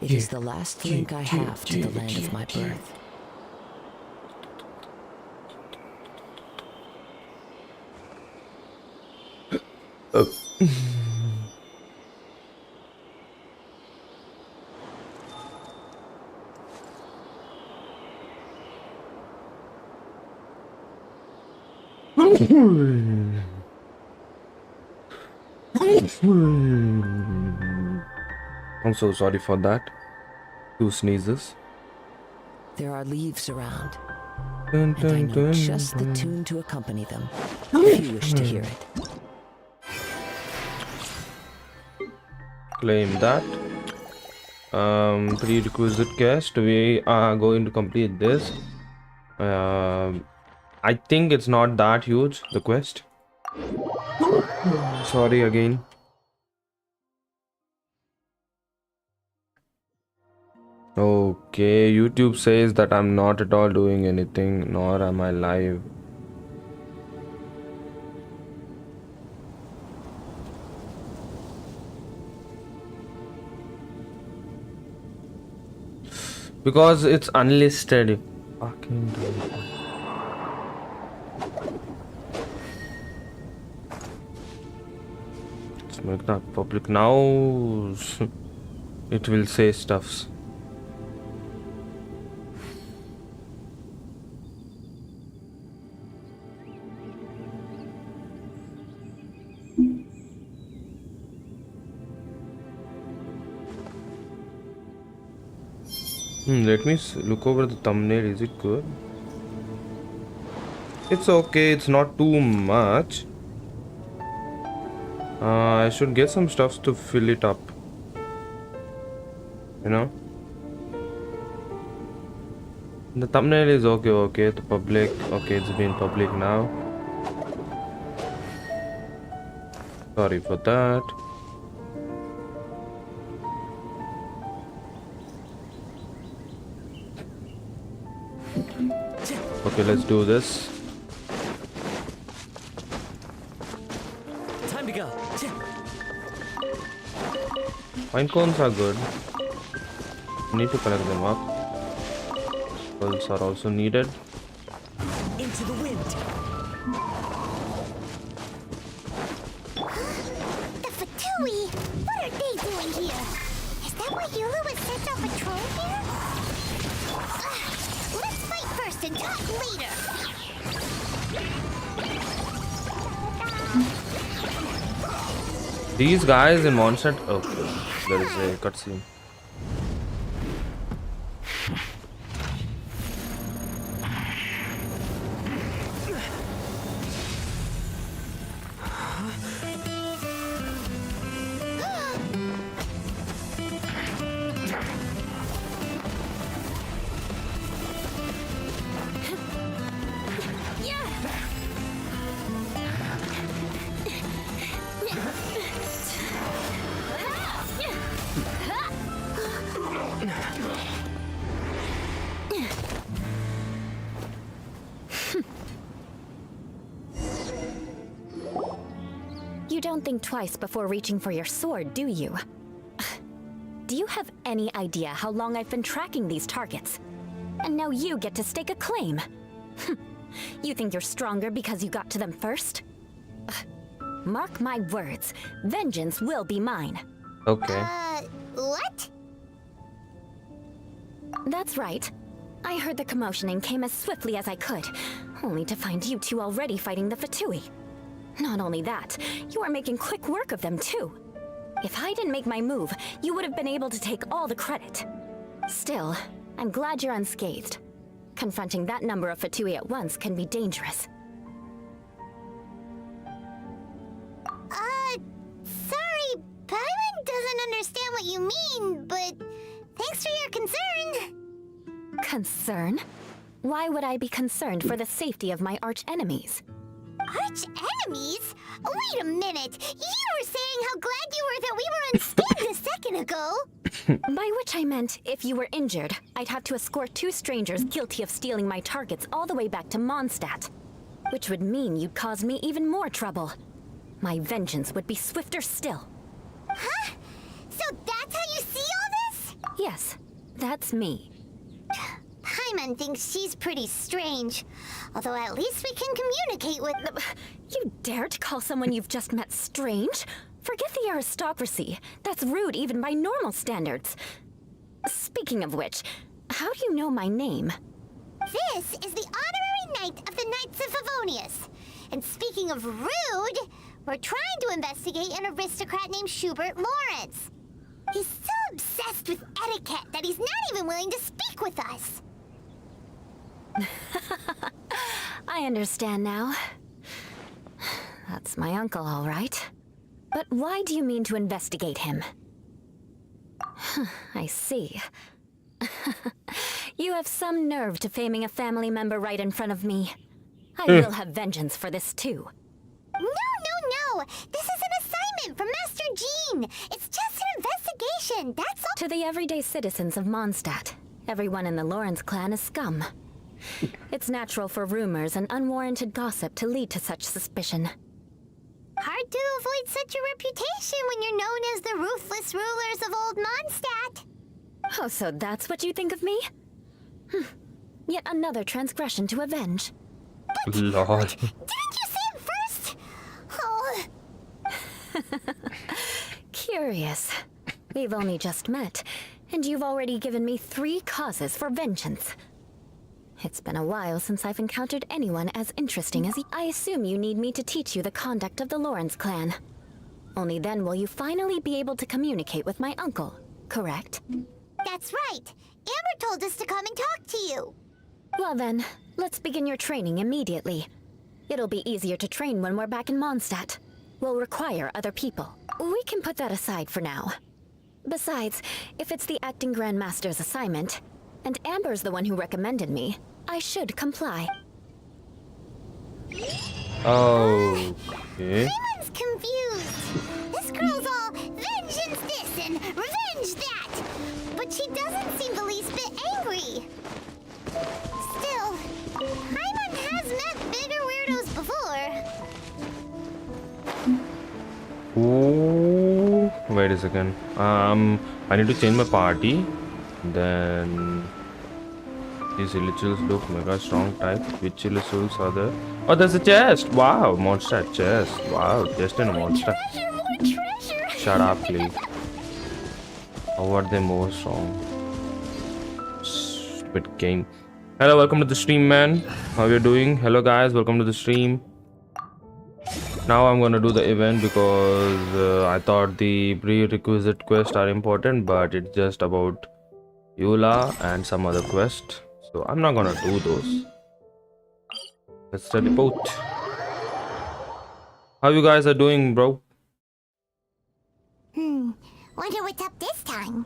It is the last link I have to the land of my birth. I'm so sorry for that. 2 sneezes. There are leaves around, Dun, and I dun, know dun, just the dun. tune to accompany them, if you wish to hear it. Claim that. Prerequisite quest. We are going to complete this. I think it's not that huge, the quest. Sorry again. Okay, YouTube says that I'm not at all doing anything, nor am I live. Because it's unlisted. Fucking let's make that public now. It will say stuffs. Let me look over the thumbnail. Is it good? It's okay. It's not too much. I should get some stuffs to fill it up. You know? The thumbnail is okay. The public. Okay, it's been public now. Sorry for that. Okay, let's do this. Time to go. Pine cones are good. Need to collect them up. Pearls are also needed. Into the wind. The Fatui! What are they doing here? Is that why Yulu was sent on patrol here? Let's fight first and talk later! These guys in Monset. Okay, there is a cutscene. You don't think twice before reaching for your sword, do you? Do you have any idea how long I've been tracking these targets? And now you get to stake a claim. You think you're stronger because you got to them first? Mark my words, vengeance will be mine. Okay. What? That's right. I heard the commotion and came as swiftly as I could, only to find you two already fighting the Fatui. Not only that, you are making quick work of them too. If I didn't make my move, you would have been able to take all the credit. Still, I'm glad you're unscathed. Confronting that number of Fatui at once can be dangerous. Sorry, Paimon doesn't understand what you mean, but thanks for your concern. Concern? Why would I be concerned for the safety of my arch-enemies? Arch-enemies? Wait a minute! You were saying how glad you were that we were unscathed a second ago! By which I meant, if you were injured, I'd have to escort 2 strangers guilty of stealing my targets all the way back to Mondstadt. Which would mean you'd cause me even more trouble. My vengeance would be swifter still. Huh? So that's how you see all this? Yes, that's me. Paimon thinks she's pretty strange. Although at least we can communicate with... You dare to call someone you've just met strange? Forget the aristocracy. That's rude even by normal standards. Speaking of which, how do you know my name? This is the honorary knight of the Knights of Favonius. And speaking of rude, we're trying to investigate an aristocrat named Schubert Lawrence. He's so obsessed with etiquette that he's not even willing to speak with us. I understand now. That's my uncle, all right. But why do you mean to investigate him? I see. You have some nerve to faming a family member right in front of me. I will have vengeance for this too. No. This is an assignment from Master Jean. It's just an investigation, that's all. To the everyday citizens of Mondstadt, everyone in the Lawrence clan is scum. It's natural for rumors and unwarranted gossip to lead to such suspicion. Hard to avoid such a reputation when you're known as the ruthless rulers of Old Mondstadt. Oh, so that's what you think of me? Yet another transgression to avenge. Lord. Didn't you say it first? Oh. Curious. We've only just met, and you've already given me 3 causes for vengeance. It's been a while since I've encountered anyone as interesting as you. I assume you need me to teach you the conduct of the Lawrence clan. Only then will you finally be able to communicate with my uncle, correct? That's right. Amber told us to come and talk to you. Well then, let's begin your training immediately. It'll be easier to train when we're back in Mondstadt. We'll require other people. We can put that aside for now. Besides, if it's the acting Grandmaster's assignment, and Amber's the one who recommended me, I should comply. Oh, okay. Paimon's confused. This girl's all vengeance this and revenge that. But she doesn't seem the least bit angry. Still, Paimon has met bigger weirdos before. Ooh, wait a second. I need to change my party. Then these illiterates look mega strong type. Which illiterates are there? Oh, there's a chest. Wow, monster chest. Wow, chest in a monster. More treasure. Shut up, please. How are they more strong? Stupid game. Hello, welcome to the stream, man. How you doing? Hello, guys. Welcome to the stream. Now I'm gonna do the event because I thought the prerequisite quests are important, but it's just about Eula and some other quest. So I'm not gonna do those. Let's teleport. How you guys are doing, bro? Wonder what's up this time.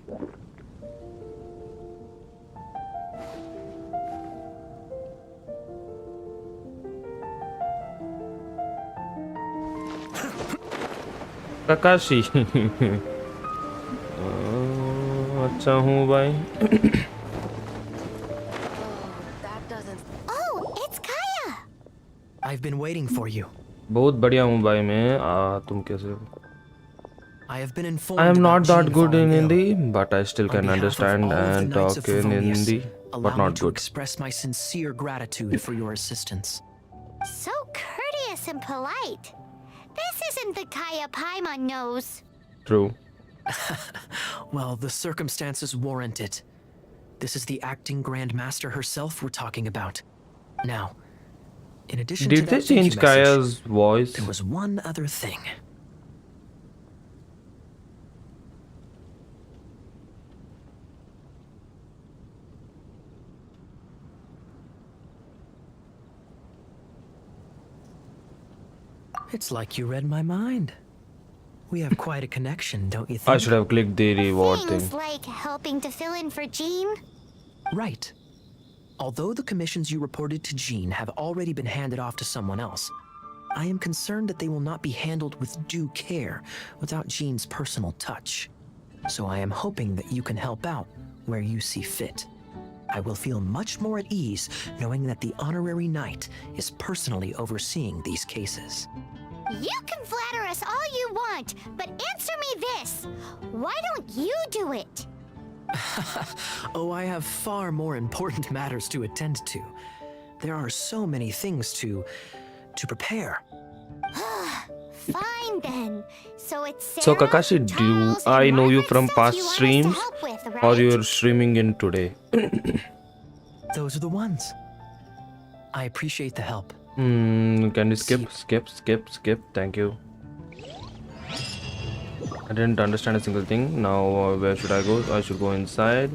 Kakashi. अच्छा हूँ भाई. Oh, it's Kaeya. I've been waiting for you. बहुत बढ़िया हूँ भाई मैं. तुम कैसे हो? I have been informed. I am not about that Jean good in falling ill. Hindi, but I still On can behalf of understand all of the and Knights talk of in Favonius, Hindi, allow but me not to good. express my sincere gratitude for your assistance. So courteous and polite. This isn't the Kaeya Paimon knows. True. Well, the circumstances warrant it. This is the acting Grand Master herself we're talking about. Now, in addition to Did they that thank you change message, Kaya's voice? there was one other thing. It's like you read my mind. We have quite a connection, don't you think? I should have clicked the reward thing. Things like helping to fill in for Jean. Right. Although the commissions you reported to Jean have already been handed off to someone else, I am concerned that they will not be handled with due care without Jean's personal touch. So I am hoping that you can help out where you see fit. I will feel much more at ease knowing that the honorary knight is personally overseeing these cases. You can flatter us all you want, but answer me this. Why don't you do it? Oh, I have far more important matters to attend to. There are so many things to prepare. Fine then. So it's Sarah, So Kakashi, do Charles, and I know you Margaret from stuff past you want us to streams, help with, or right? you're streaming in today? Those are the ones. I appreciate the help. Can you skip? Thank you. I didn't understand a single thing. Now where should I go? I should go inside.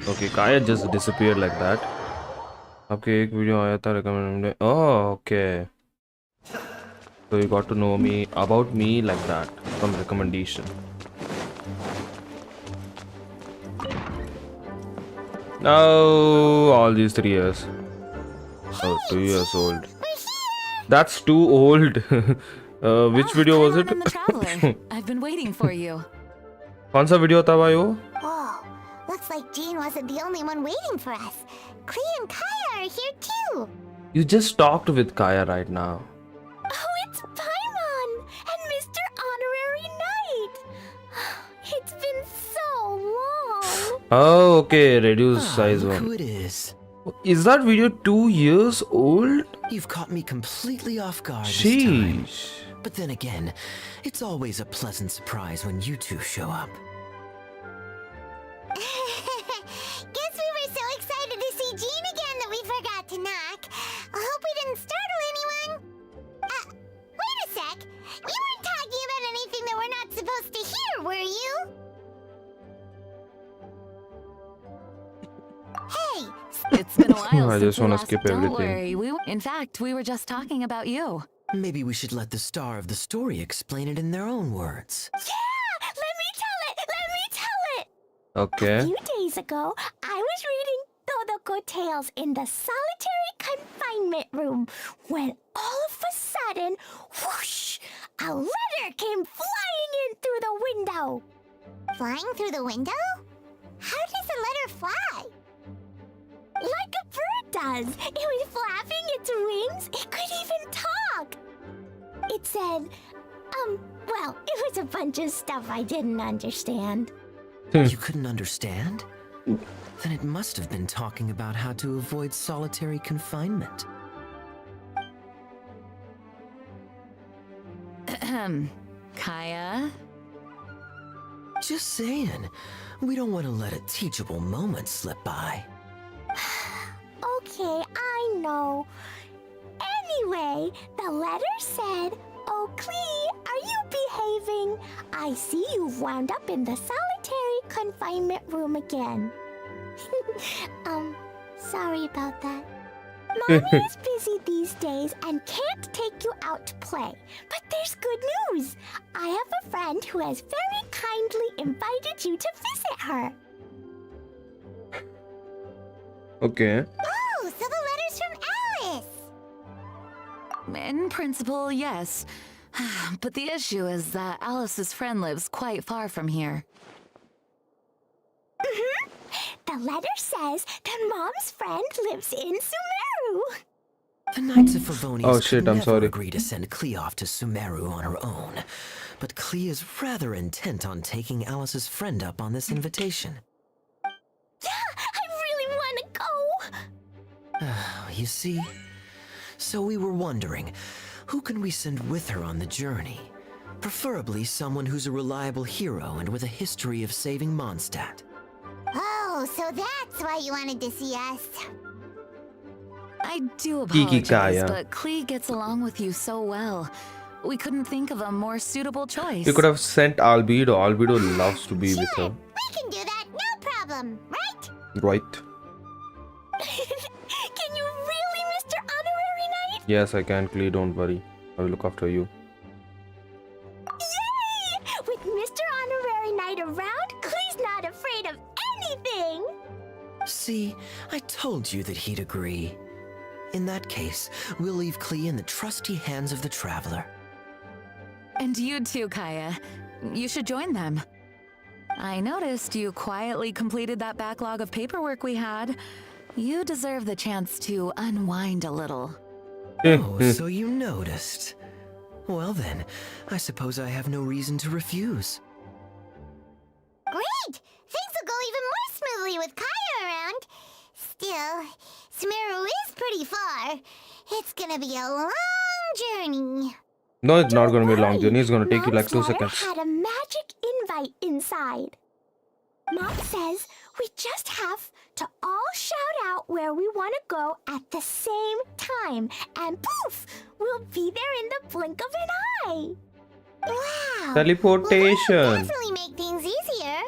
Okay, Kaeya just disappeared like that. Okay, एक video आया था recommend. Oh, okay. So you got to know me about me like that from recommendation. Now all these 3 years. Oh, 2 years old. That's too old. Which video was it? I'm the traveler. I've been waiting for you. कौन सा video था भाई वो? Whoa, looks like Jean wasn't the only one waiting for us. Klee and Kaeya are here too. You just talked with Kaeya right now. Oh, it's Paimon and Mr. Honorary Knight. It's been so long. Oh, okay, reduced size Look one. who it is. Is that video 2 years old? You've caught me completely off guard this time. Sheesh. But then again, it's always a pleasant surprise when you two show up. Guess we were so excited to see Jean again that we forgot to knock. I hope we didn't startle anyone. Wait a sec. You weren't talking about anything that we're not supposed to hear, were you? Hey, It's been a while I since just we wanna last- skip Don't everything. worry. In fact, we were just talking about you. Maybe we should let the star of the story explain it in their own words. Yeah, let me tell it. A Okay. few days ago, I was reading Todoko Tales in the solitary confinement room when all of a sudden, whoosh, a letter came flying in through the window. flying through the window? How does a letter fly? Like a bird does. It was flapping its wings. It could even talk. It said, well, it was a bunch of stuff I didn't understand. You couldn't understand? Then it must have been talking about how to avoid solitary confinement. Kaeya? Just saying. We don't want to let a teachable moment slip by. Okay, I know. Anyway, the letter said, "Oh, Klee, are you behaving? I see you've wound up in the solitary confinement room again." Sorry about that. Mommy is busy these days and can't take you out to play. But there's good news. I have a friend who has very kindly invited you to visit her. Okay. Oh, so the letter's from Alice. In principle, yes. But the issue is that Alice's friend lives quite far from here. The letter says that Mom's friend lives in Sumeru. The Knights of Favonius Oh, could shit, I'm never sorry. agree to send Klee off to Sumeru on her own. But Klee is rather intent on taking Alice's friend up on this invitation. I really want to go. You see? So we were wondering, who can we send with her on the journey? Preferably someone who's a reliable hero and with a history of saving Mondstadt. Oh, so that's why you wanted to see us. I do Kiki apologize, Kaeya. but Klee gets along with you so well. We couldn't think of a more suitable choice. You could have sent Albedo. Albedo loves to be with Sure, her. we can do that, no problem, right? Right. Can you really, Mr. Honorary Knight? Yes, I can, Klee. Don't worry. I will look after you. Yay! With Mr. Honorary Knight around, Klee's not afraid of anything. See, I told you that he'd agree. In that case, we'll leave Klee in the trusty hands of the Traveler. And you too, Kaeya. You should join them. I noticed you quietly completed that backlog of paperwork we had. You deserve the chance to unwind a little. Oh, so you noticed. Well then, I suppose I have no reason to refuse. Great! Things far. It's gonna be a long journey. No, it's not gonna be a long journey. It's gonna take you like 2 Mom's letter seconds. had a magic invite inside. Mom says we just have to all shout out where we want to go at the same time, and poof, we'll be there in the blink of an eye. Wow. Teleportation. Well, that would definitely make things easier.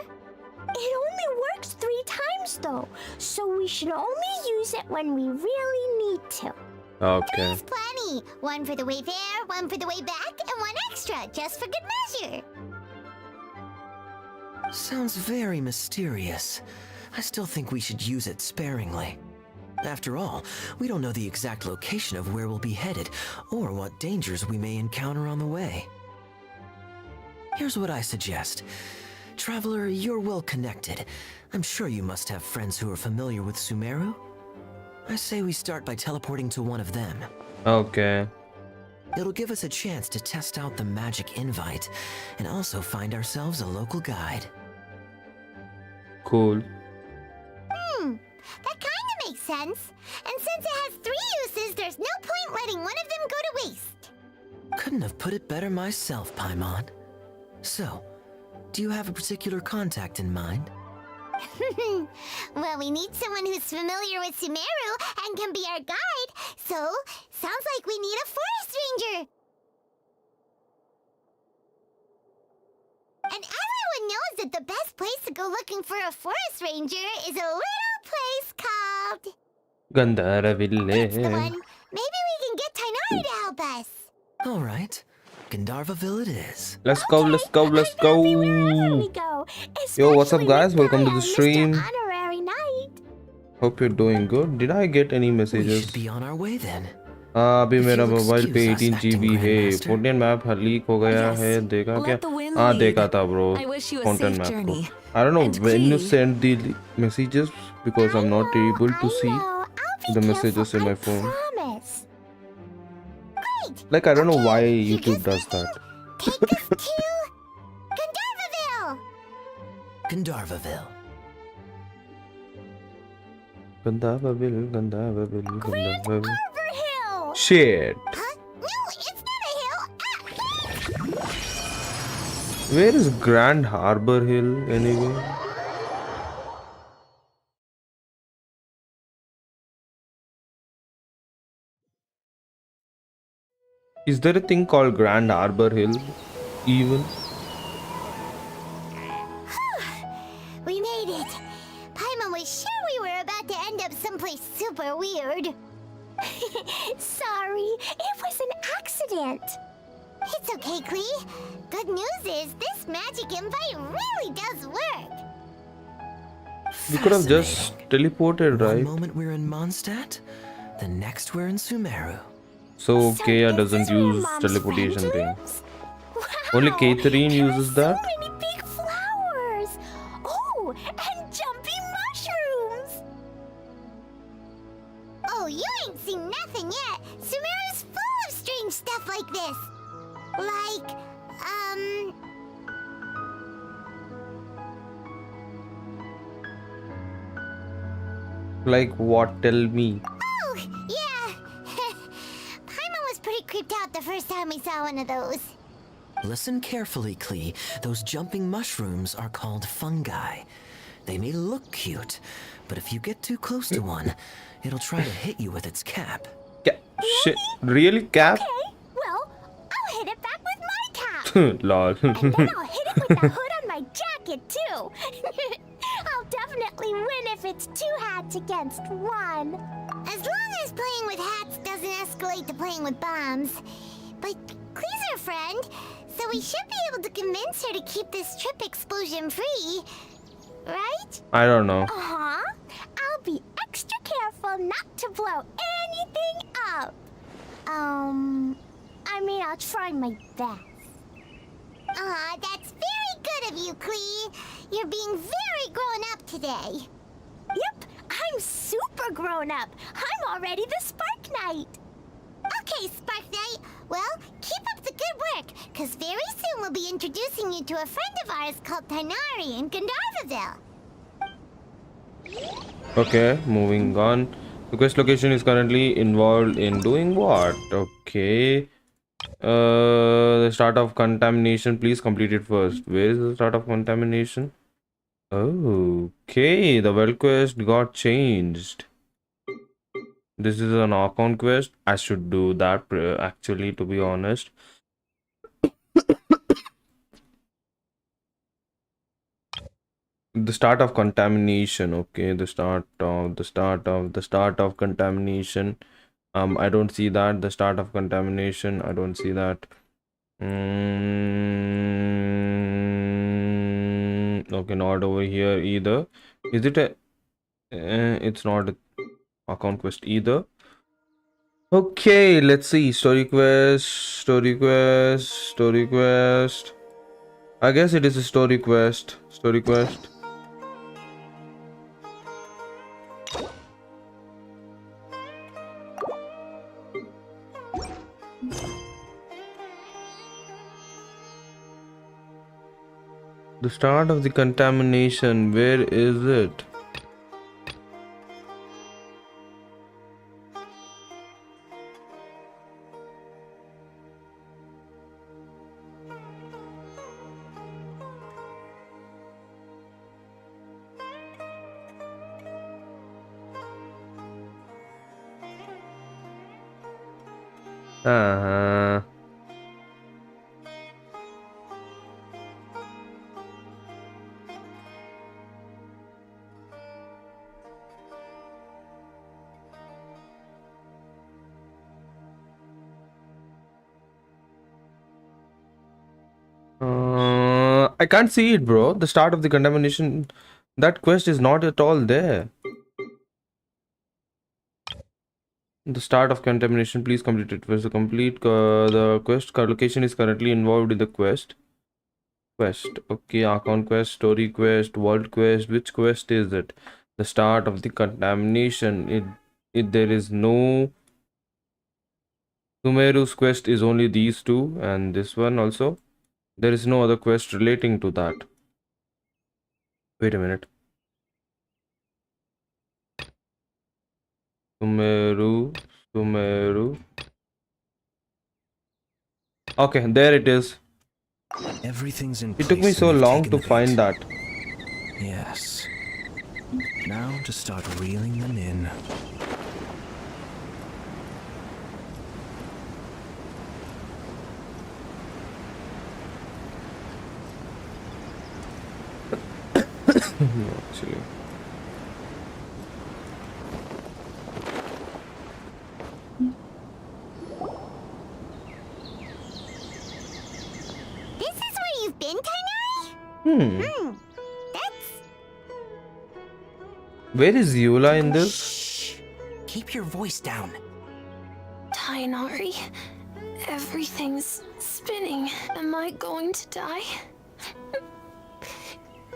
It only works 3 times though, so we should only use it when we really need to. Okay. There's plenty. One for the way there, one for the way back, and one extra, just for good measure. Sounds very mysterious. I still think we should use it sparingly. After all, we don't know the exact location of where we'll be headed, or what dangers we may encounter on the way. Here's what I suggest. Traveler, you're well connected. I'm sure you must have friends who are familiar with Sumeru. I say we start by teleporting to one of them. Okay. It'll give us a chance to test out the magic invite, and also find ourselves a local guide. Cool. That kind of makes sense. And since it has 3 uses, there's no point letting one of them go to waste. Couldn't have put it better myself, Paimon. So, do you have a particular contact in mind? Well, we need someone who's familiar with Sumeru and can be our guide, so sounds like we need a forest ranger. And everyone knows that the best place to go looking for a forest ranger is a little place called... That's the Gandharaville. one. Maybe we can get Tainari to help us. All right, Gandharvaville it is. Let's go, let's go, let's go. Wherever we go, Yo, what's up, especially guys? with Welcome to Kaeya the and stream. Mr. Honorary Knight. Hope you're doing good. Did I get any We messages? should be on our way then. अभी If मेरा you'll mobile पे excuse us, 18 acting GB है. Grandmaster. Content map leak हो गया Yes, है. देखा let क्या? the wind हाँ lead. देखा था bro. I wish you a Content safe map को. journey. I don't know And when you please- send the messages because I'm not able to see I'll be the messages in careful, my I phone. promise. Great. Like I don't know why You YouTube just does that. Take us to... Gandharvaville. Gandharvaville. Gandharvaville, Gandharvaville, Gandharvaville. Arbor Hill! Shit. Huh? No, it's not a hill. Ah. Where is Grand Harbor Hill anyway? Is there a thing called Grand Harbor Hill even? We made it. Paimon was sure we were about to end up someplace super weird. Sorry, it was an accident. It's okay, Klee. Good news is this magic invite really does work. We could have just teleported, One right? moment we're in Mondstadt, the next we're in Sumeru. So So Kaeya this doesn't is where use Mom's teleportation friend thing. lives? Only Wow, Catherine there are uses that? So many big flowers. Oh, and jumping mushrooms. Oh, you ain't seen nothing yet. Sumeru's full of strange stuff like this. Like, Like what? Tell me. Oh, yeah. Paimon was pretty creeped out the first time we saw one of those. Listen carefully, Klee. Those jumping mushrooms are called fungi. They may look cute, but if you get too close to one, it'll try to hit you with its cap. Shit. Really, Cap? Okay, well, I'll hit it back with my cap. Lol. And then I'll hit it with the hood on my jacket, too. I'll definitely win if it's 2 hats against 1. As long as playing with hats doesn't escalate to playing with bombs. But Klee's our friend, so we should be able to convince her to keep this trip explosion free. Right? I don't know. Uh-huh. I'll be extra careful not to blow anything up. I mean, I'll try my best. Aw, that's very good of you, Klee. You're being very grown up today. Yep, I'm super grown up. I'm already the Spark Knight. Okay, Spark Knight. Well, keep up the good work, because very soon we'll be introducing you to a friend of ours called Tainari in Gandharvaville. Okay, moving on. The quest location is currently involved in doing what? Okay. The start of contamination. Please complete it first. Where is the start of contamination? Okay, the well quest got changed. This is an account quest. I should do that actually, to be honest. The start of contamination. Okay, the start of contamination. I don't see that. The start of contamination. I don't see that. Okay, not over here either. Is it a? It's not a account quest either. Okay, let's see. Story quest. I guess it is a story quest. The start of the contamination. Where is it? I can't see it, bro. The start of the contamination. That quest is not at all there. The start of contamination. Please complete it. Where's the complete? The quest location is currently involved in the quest. Okay, account quest, story quest, world quest. Which quest is it? The start of the contamination. There is no. Sumeru's quest is only these two, and this one also. There is no other quest relating to that. Wait a minute. Sumeru. Okay, there it is. Everything's in It took me so long to find that. Yes. Now to start reeling them in. Actually. This is where you've been, Kainari? That's... Where is Eula in this? Shh. Keep your voice down. Tainari, everything's spinning. Am I going to die?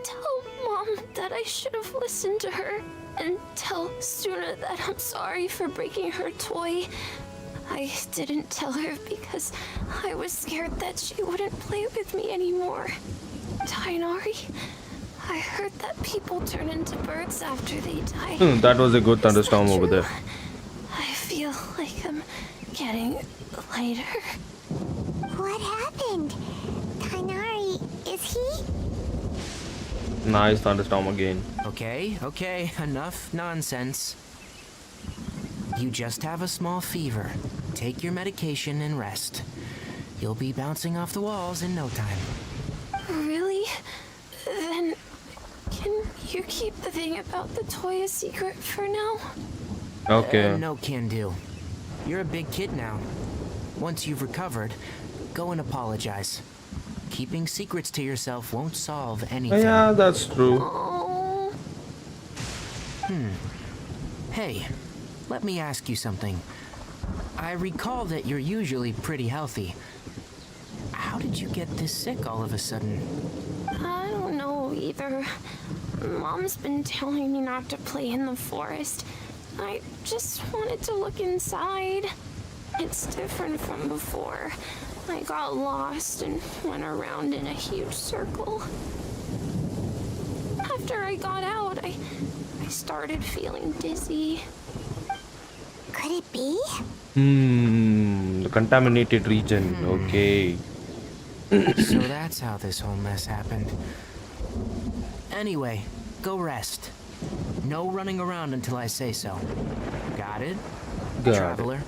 Tell Mom that I should have listened to her, and tell Suna that I'm sorry for breaking her toy. I didn't tell her because I was scared that she wouldn't play with me anymore. Tainari, I heard that people turn into birds after they die. That was a good Is thunderstorm that over true? there. I feel like I'm getting lighter. What happened? Kainari, is he... Nice thunderstorm again. Okay, enough nonsense. You just have a small fever. Take your medication and rest. You'll be bouncing off the walls in no time. Really? Then can you keep the thing about the toy a secret for now? Okay. No can do. You're a big kid now. Once you've recovered, go and apologize. Keeping secrets to yourself won't solve anything. Yeah, that's true. Oh. Hey, let me ask you something. I recall that you're usually pretty healthy. How did you get this sick all of a sudden? I don't know either. Mom's been telling me not to play in the forest. I just wanted to look inside. It's different from before. I got lost and went around in a huge circle. After I got out, I started feeling dizzy. Could it be? The contaminated region. Okay. So that's how this whole mess happened. Anyway, go rest. No running around until I say so. Got it? Got it. Traveler,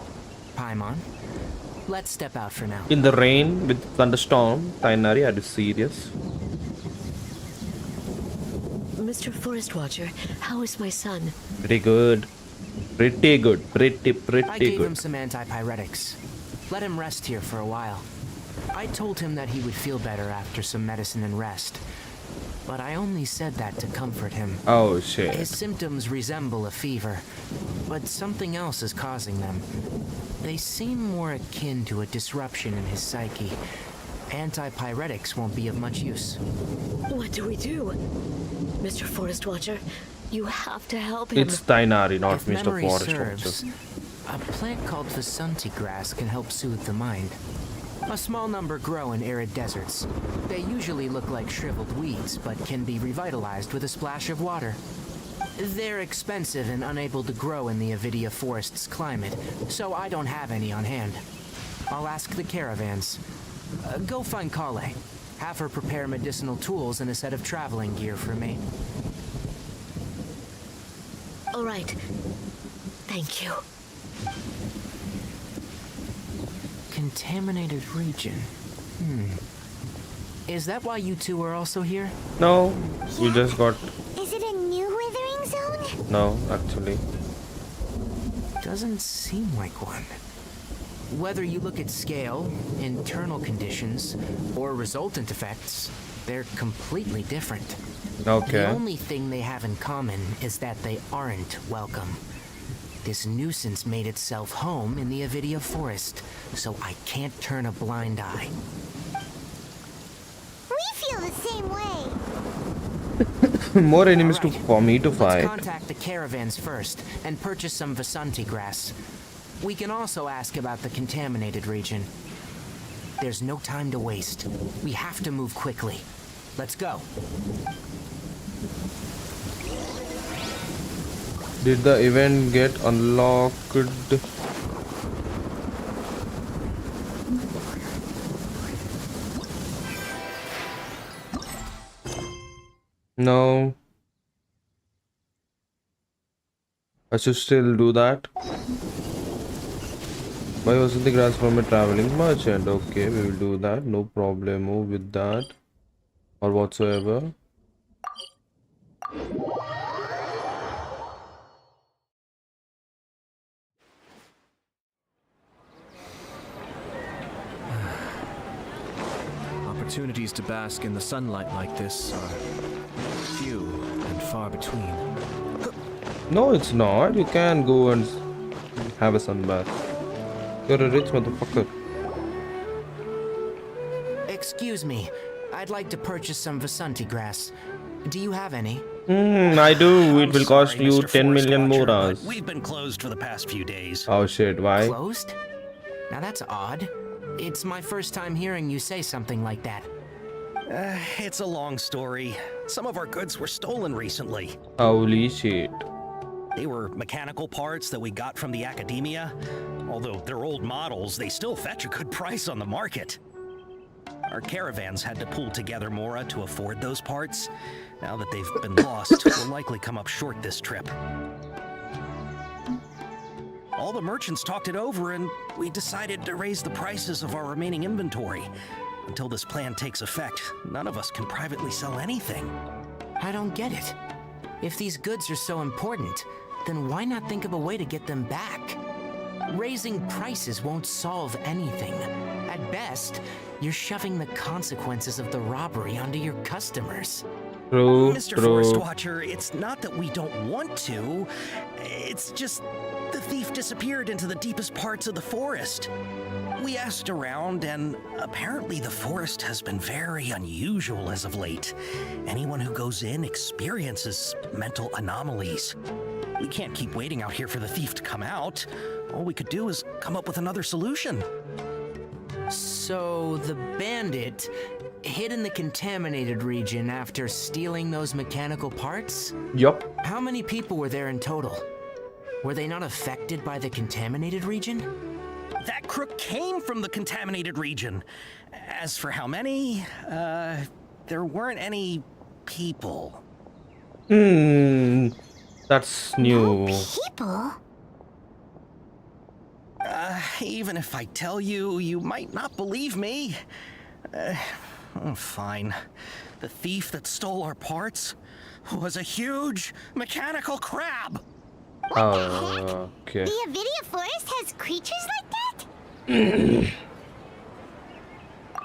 Paimon, let's step out for now. In the rain with thunderstorm, Tainari, are you serious? Mr. Forest Watcher, how is my son? Pretty good. Pretty good. Pretty I gave him good. some antipyretics. Let him rest here for a while. I told him that he would feel better after some medicine and rest. But I only said that to comfort him. Oh shit. His symptoms resemble a fever, but something else is causing them. They seem more akin to a disruption in his psyche. Antipyretics won't be of much use. What do we do? Mr. Forest Watcher, you have to help him. It's Tainari, not If Mr. memory Forest serves, Watcher. a plant called Vasanti grass can help soothe the mind. A small number grow in arid deserts. They usually look like shriveled weeds, but can be revitalized with a splash of water. They're expensive and unable to grow in the Avidia forest's climate, so I don't have any on hand. I'll ask the caravans. Go find Kale. Have her prepare medicinal tools and a set of traveling gear for me. All right. Thank you. Contaminated region. Is that why you two are also here? No, we just got. Is it a new withering zone? No, actually. Doesn't seem like one. Whether you look at scale, internal conditions, or resultant effects, they're completely different. Okay. The only thing they have in common is that they aren't welcome. This nuisance made itself home in the Avidia forest, so I can't turn a blind eye. We feel the same way. More enemies All right, for me to Let's fight. contact the caravans first and purchase some Vasanti grass. We can also ask about the contaminated region. There's no time to waste. We have to move quickly. Let's go. Did the event get unlocked? No. I should still do that. Buy Vasanti grass from a traveling merchant. Okay, we will do that. No problemo with that or whatsoever. Opportunities to bask in the sunlight like this are few and far between. No, it's not. You can go and have a sunbath. You're a rich motherfucker. Excuse me. I'd like to purchase some Vasanti grass. Do you have any? I do. It will cost Sorry, you Mr. 10 million Forest more Watcher, hours. but we've been closed for the past few days. Oh shit, why? Closed? Now that's odd. It's my first time hearing you say something like that. It's a long story. Some of our goods were stolen recently. Holy shit. They were mechanical parts that we got from the academia. Although they're old models, they still fetch a good price on the market. Our caravans had to pool together more to afford those parts. Now that they've been lost, we'll likely come up short this trip. All the merchants talked it over and we decided to raise the prices of our remaining inventory. Until this plan takes effect, none of us can privately sell anything. I don't get it. If these goods are so important, then why not think of a way to get them back? Raising prices won't solve anything. At best, you're shoving the consequences of the robbery onto your customers. True, Mr. Forest true. Watcher, it's not that we don't want to. It's just the thief disappeared into the deepest parts of the forest. We asked around, and apparently the forest has been very unusual as of late. Anyone who goes in experiences mental anomalies. We can't keep waiting out here for the thief to come out. All we could do is come up with another solution. So the bandit hid in the contaminated region after stealing those mechanical parts? Yup. How many people were there in total? Were they not affected by the contaminated region? That crook came from the contaminated region. As for how many, there weren't any people. That's new. People? Even if I tell you, you might not believe me. Fine. The thief that stole our parts was a huge mechanical crab. Okay. The Avidia Forest has creatures like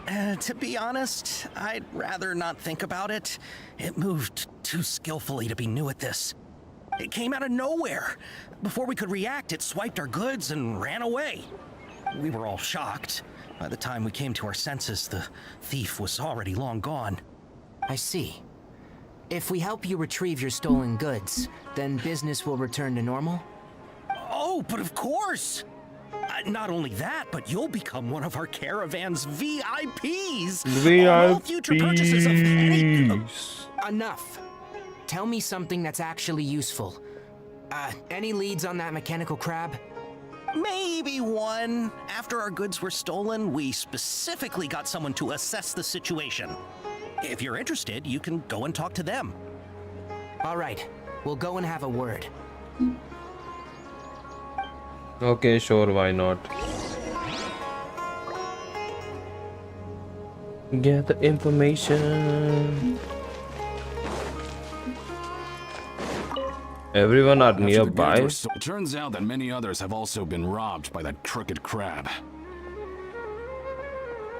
that? To be honest, I'd rather not think about it. It moved too skillfully to be new at this. It came out of nowhere. Before we could react, it swiped our goods and ran away. We were all shocked. By the time we came to our senses, the thief was already long gone. I see. If we help you retrieve your stolen goods, then business will return to normal? Oh, but of course! Not only that, but you'll become one of our caravan's VIPs! All future purchases of any... Enough! Tell me something that's actually useful. Any leads on that mechanical crab? Maybe one. After our goods were stolen, we specifically got someone to assess the situation. If you're interested, you can go and talk to them. All right, we'll go and have a word. Okay, sure, why not? Get the information. Everyone are nearby. It turns out that many others have also been robbed by that crooked crab.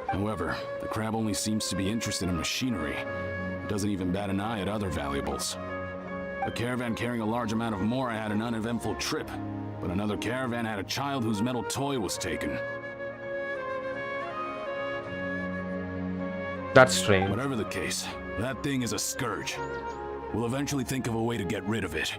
However, the crab only seems to be interested in machinery. It doesn't even bat an eye at other valuables. A caravan carrying a large amount of mora had an uneventful trip, but another caravan had a child whose metal toy was taken. That's strange. Whatever the case, that thing is a scourge. We'll eventually think of a way to get rid of it.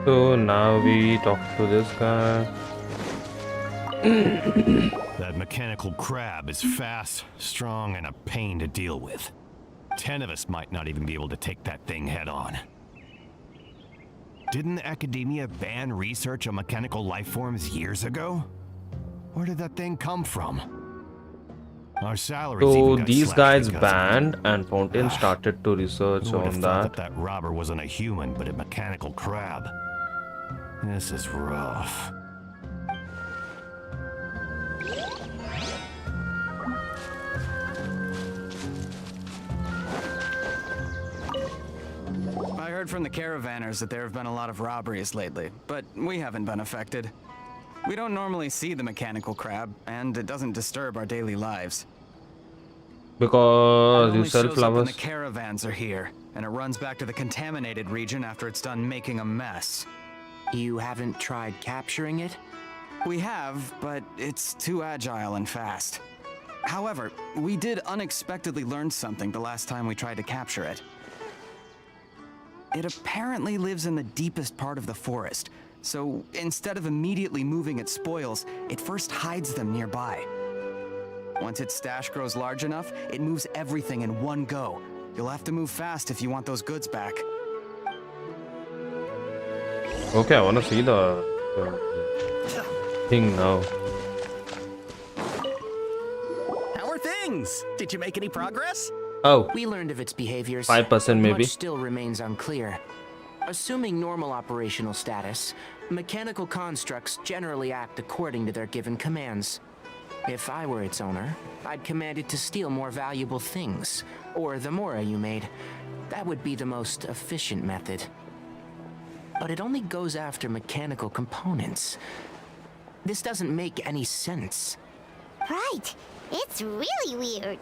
So now we talk to this guy. That mechanical crab is fast, strong, and a pain to deal with. 10 of us might not even be able to take that thing head on. Didn't academia ban research on mechanical life forms years ago? Where did that thing come from? Our salaries So even got these slashed guys because of it. banned, and Fountain started to research Who would have on thought that. that robber wasn't a human but a mechanical crab? This is rough. I heard from the caravanners that there have been a lot of robberies lately, but we haven't been affected. We don't normally see the mechanical crab, and it doesn't disturb our daily lives. Because It you only sell shows up when flowers. the caravans are here, and it runs back to the contaminated region after it's done making a mess. You haven't tried capturing it? We have, but it's too agile and fast. However, we did unexpectedly learn something the last time we tried to capture it. It apparently lives in the deepest part of the forest, so instead of immediately moving its spoils, it first hides them nearby. Once its stash grows large enough, it moves everything in one go. You'll have to move fast if you want those goods back. Okay, I wanna see the thing now. How are things? Did you make any progress? Oh, We learned of its behaviors. 5% maybe. Much still remains unclear. Assuming normal operational status, mechanical constructs generally act according to their given commands. If I were its owner, I'd command it to steal more valuable things, or the mora you made. That would be the most efficient method. But it only goes after mechanical components. This doesn't make any sense. Right. It's really weird.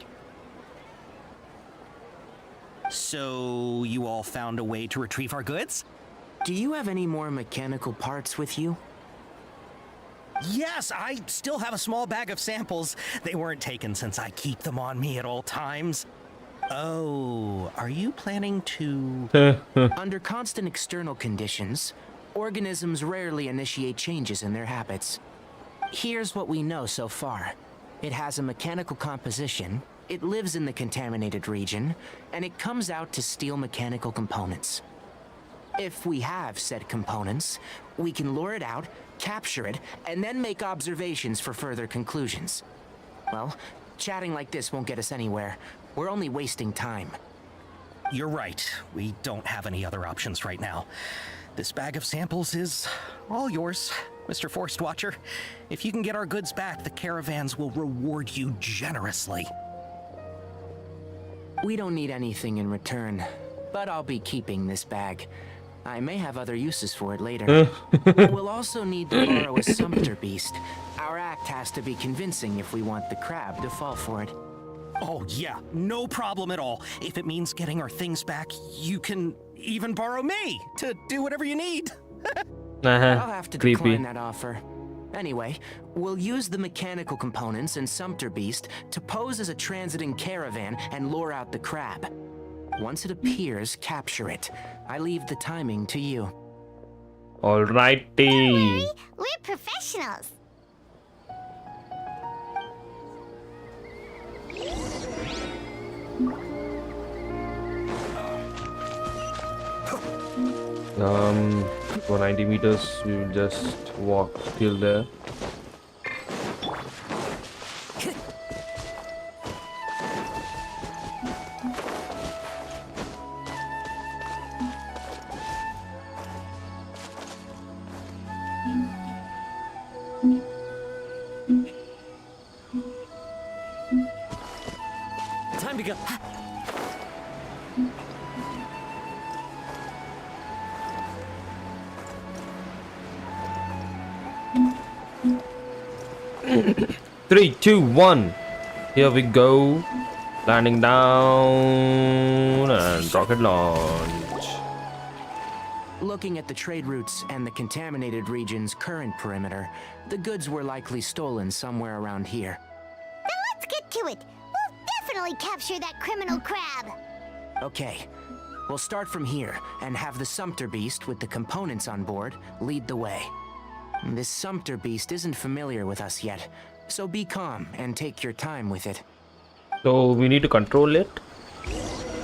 So, you all found a way to retrieve our goods? Do you have any more mechanical parts with you? Yes, I still have a small bag of samples. They weren't taken since I keep them on me at all times. Oh, are you planning to... Under constant external conditions, organisms rarely initiate changes in their habits. Here's what we know so far. It has a mechanical composition, it lives in the contaminated region, and it comes out to steal mechanical components. If we have said components, we can lure it out, capture it, and then make observations for further conclusions. Well, chatting like this won't get us anywhere. We're only wasting time. You're right. We don't have any other options right now. This bag of samples is all yours, Mr. Forest Watcher. If you can get our goods back, the caravans will reward you generously. We don't need anything in return, but I'll be keeping this bag. I may have other uses for it later. We'll also need to borrow a sumpter beast. Our act has to be convincing if we want the crab to fall for it. Oh yeah, no problem at all. If it means getting our things back, you can even borrow me to do whatever you need. I'll have to decline that offer. Anyway, we'll use the mechanical components and Sumpter Beast to pose as a transiting caravan and lure out the crab. Once it appears, capture it. I leave the timing to you. Alrighty. We're professionals. For 90 meters, we will just walk till there. Time to go. 3, 2, 1. Here we go. Landing down and rocket launch. Looking at the trade routes and the contaminated region's current perimeter, the goods were likely stolen somewhere around here. Then let's get to it. We'll definitely capture that criminal crab. Okay, we'll start from here and have the Sumpter Beast with the components on board lead the way. This Sumpter Beast isn't familiar with us yet, so be calm and take your time with it. So we need to control it.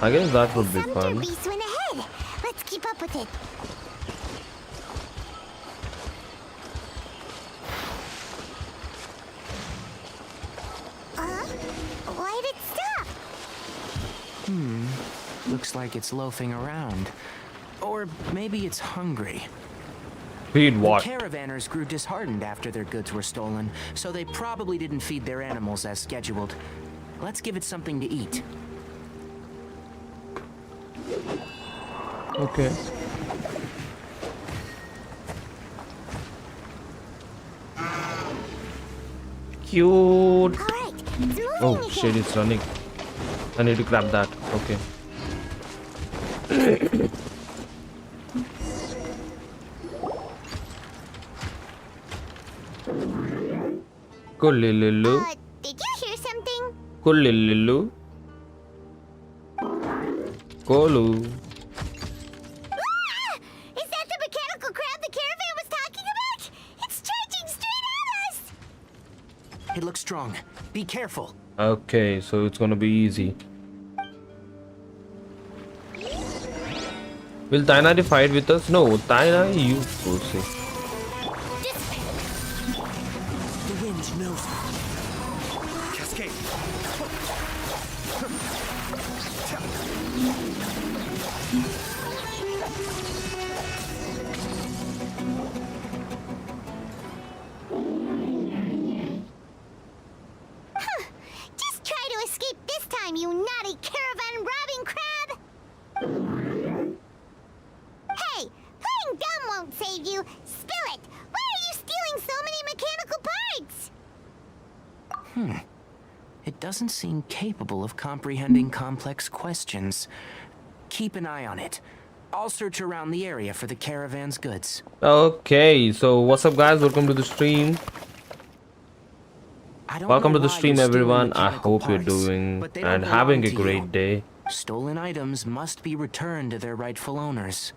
I guess that would be Sumpter fun. Beast went ahead. Let's keep up with it. Why'd it stop? Looks like it's loafing around. Or maybe it's hungry. Feed what? The caravanners grew disheartened after their goods were stolen, so they probably didn't feed their animals as scheduled. Let's give it something to eat. Okay. Cute. All right, it's moving Oh again. shit, it's running. I need to grab that. Okay. Kulilulu. Did you hear something? Kulilulu. Kolu. Ah! Is that the mechanical crab the caravan was talking about? It's charging straight at us! It looks strong. Be careful. Okay, so it's gonna be easy. Will Tainari fight with us? No, Tainari, you pussy. The wind knows. Cascade. Just try to escape this time, you naughty caravan robbing crab! Hey, playing dumb won't save you. Spill it! Why are you stealing so many mechanical parts? It doesn't seem capable of comprehending complex questions. Keep an eye on it. I'll search around the area for the caravan's goods. Okay, so what's up guys, welcome to the stream. I don't Welcome know to the why stream you're stealing everyone. I mechanical hope you're parts, doing but they don't and having a belong to great you. day. Stolen items must be returned to their rightful owners.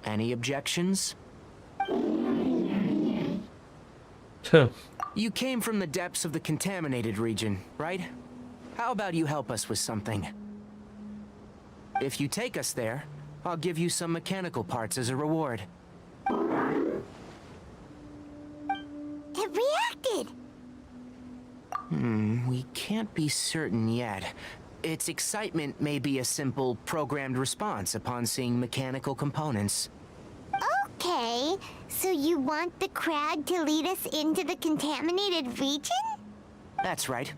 Any objections? You came from the depths of the contaminated region, right? How about you help us with something? If you take us there, I'll give you some mechanical parts as a reward. It reacted! We can't be certain yet. Its excitement may be a simple programmed response upon seeing mechanical components. Okay, so you want the crab to lead us into the contaminated region? That's right.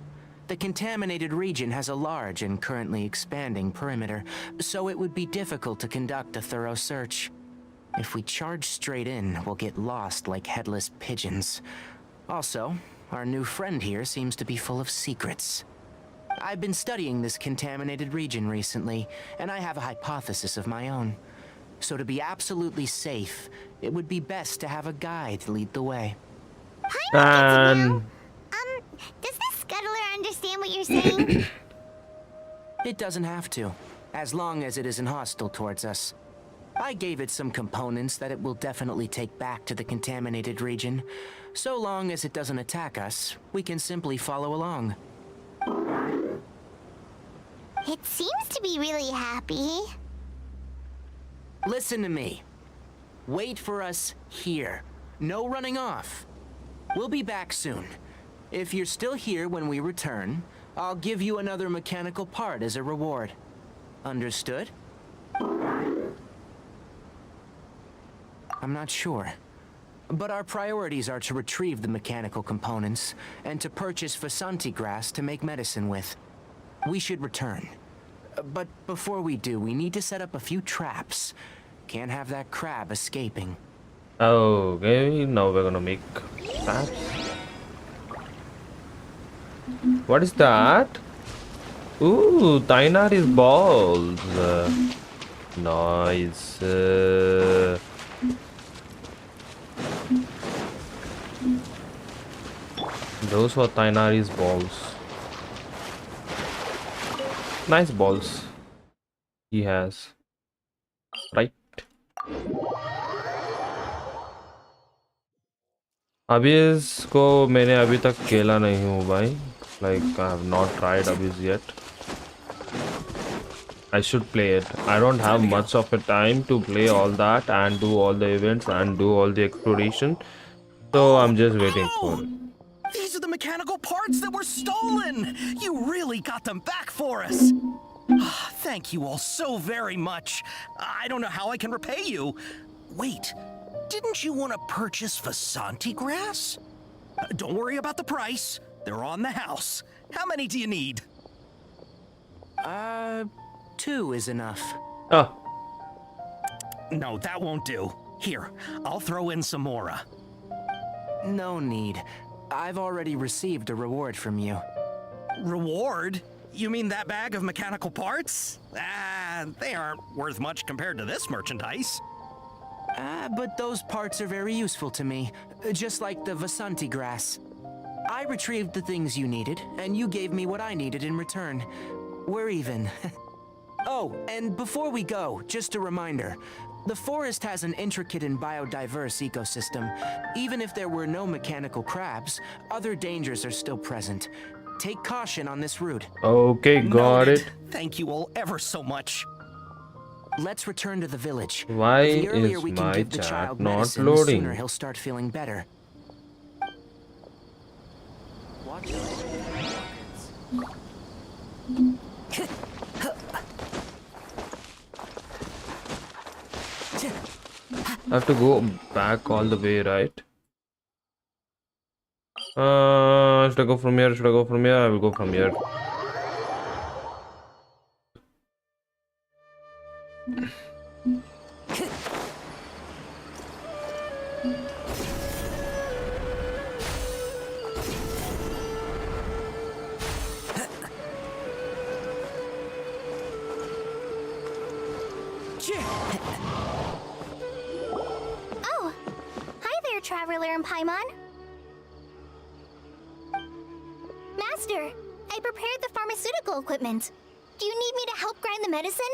The contaminated region has a large and currently expanding perimeter, so it would be difficult to conduct a thorough search. If we charge straight in, we'll get lost like headless pigeons. Also, our new friend here seems to be full of secrets. I've been studying this contaminated region recently, and I have a hypothesis of my own. So to be absolutely safe, it would be best to have a guide lead the way. And Does this scuttler understand what you're saying? It doesn't have to, as long as it isn't hostile towards us. I gave it some components that it will definitely take back to the contaminated region. So long as it doesn't attack us, we can simply follow along. It seems to be really happy. Listen to me. Wait for us here. No running off. We'll be back soon. If you're still here when we return, I'll give you another mechanical part as a reward. Understood? I'm not sure. But our priorities are to retrieve the mechanical components and to purchase Vasanti grass to make medicine with. We should return. But before we do, we need to set up a few traps. Can't have that crab escaping. okay, now we're gonna make traps. What is that? Ooh, Tainari's balls. Nice. Those were Tainari's balls. Nice balls he has. Right. Abyss को मैंने अभी तक खेला नहीं हूँ भाई. Like I have not tried Abyss yet. I should play it. I don't have much of a time to play all that and do all the events and do all the exploration. So I'm just waiting for it. These are the mechanical parts that were stolen! You really got them back for us! Thank you all so very much. I don't know how I can repay you. Wait, didn't you want to purchase Vasanti grass? Don't worry about the price. They're on the house. How many do you need? 2 is enough. Oh. No, that won't do. Here, I'll throw in some more. No need. I've already received a reward from you. Reward? You mean that bag of mechanical parts? They aren't worth much compared to this merchandise. But those parts are very useful to me, just like the Vasanti grass. I retrieved the things you needed, and you gave me what I needed in return. We're even. Oh, and before we go, just a reminder. The forest has an intricate and biodiverse ecosystem. Even if there were no mechanical crabs, other dangers are still present. Take caution on this route. Okay, got it. Thank you all ever so much. Let's return to the village. Why The earlier is we can my give the chat child not medicine, the loading? sooner he'll start feeling better. Watch out. I have to go back all the way, right? Should I go from here? Should I go from here? I will go from here. Oh, hi there, Traveler and Paimon. Master, I prepared the pharmaceutical equipment. Do you need me to help grind the medicine?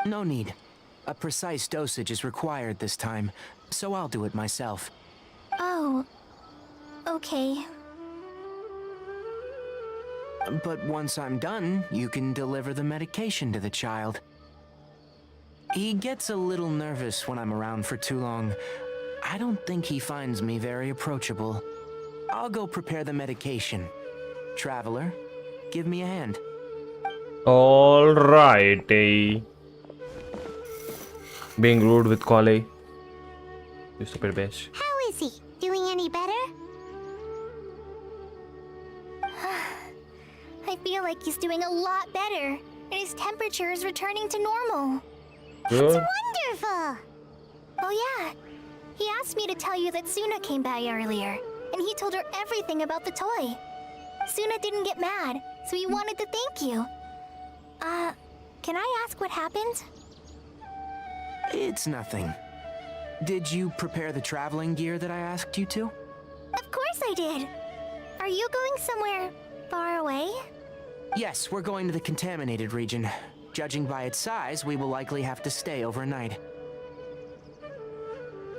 No need. A precise dosage is required this time, so I'll do it myself. Oh, okay. But once I'm done, you can deliver the medication to the child. He gets a little nervous when I'm around for too long. I don't think he finds me very approachable. I'll go prepare the medication. Traveler, give me a hand. Alrighty. Being rude with Kaeya. You stupid bitch. How is he? Doing any better? I feel like he's doing a lot better, and his temperature is returning to normal. Good. That's wonderful! Oh yeah, he asked me to tell you that Suna came by earlier, and he told her everything about the toy. Suna didn't get mad, so he wanted to thank you. Can I ask what happened? It's nothing. Did you prepare the traveling gear that I asked you to? Of course I did. Are you going somewhere far away? Yes, we're going to the contaminated region. Judging by its size, we will likely have to stay overnight.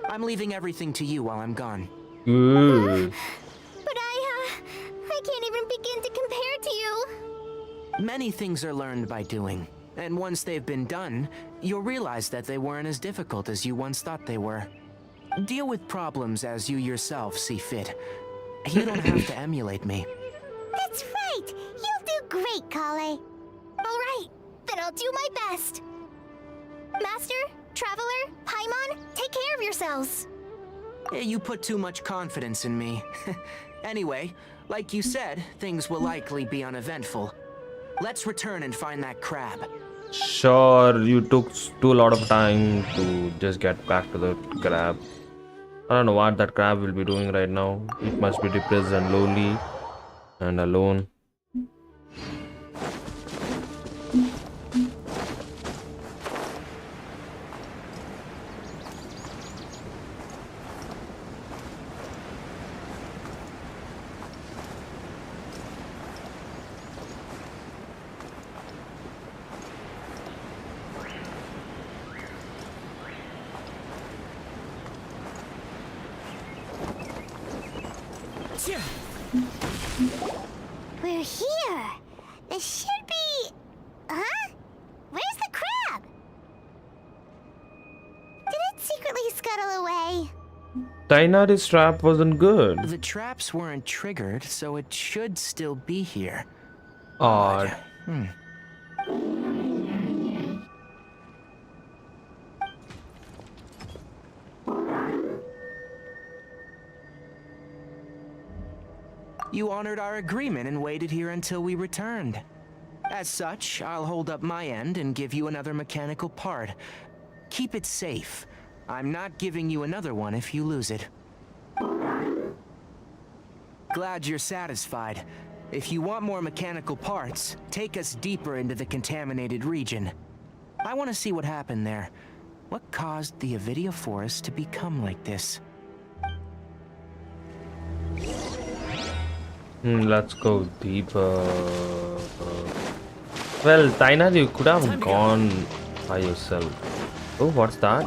I'm leaving everything to you while I'm gone. Good. But I can't even begin to compare to you. Many things are learned by doing, and once they've been done, you'll realize that they weren't as difficult as you once thought they were. Deal with problems as you yourself see fit. You don't have to emulate me. That's right. You'll do great, Kaeya. All right, then I'll do my best. Master, Traveler, Paimon, take care of yourselves. You put too much confidence in me. Anyway, like you said, things will likely be uneventful. Let's return and find that crab. Sure, you took too lot of time to just get back to the crab. I don't know what that crab will be doing right now. It must be depressed and lonely and alone. We're here. This should be... Huh? Where's the crab? Did it secretly scuttle away? Tainari's trap wasn't good. The traps weren't triggered, so it should still be here. Odd. You honored our agreement and waited here until we returned. As such, I'll hold up my end and give you another mechanical part. Keep it safe. I'm not giving you another one if you lose it. Glad you're satisfied. If you want more mechanical parts, take us deeper into the contaminated region. I want to see what happened there. What caused the Avidia forest to become like this? Let's go deeper. Well, Tainar, you could have gone by yourself. Oh, what's that?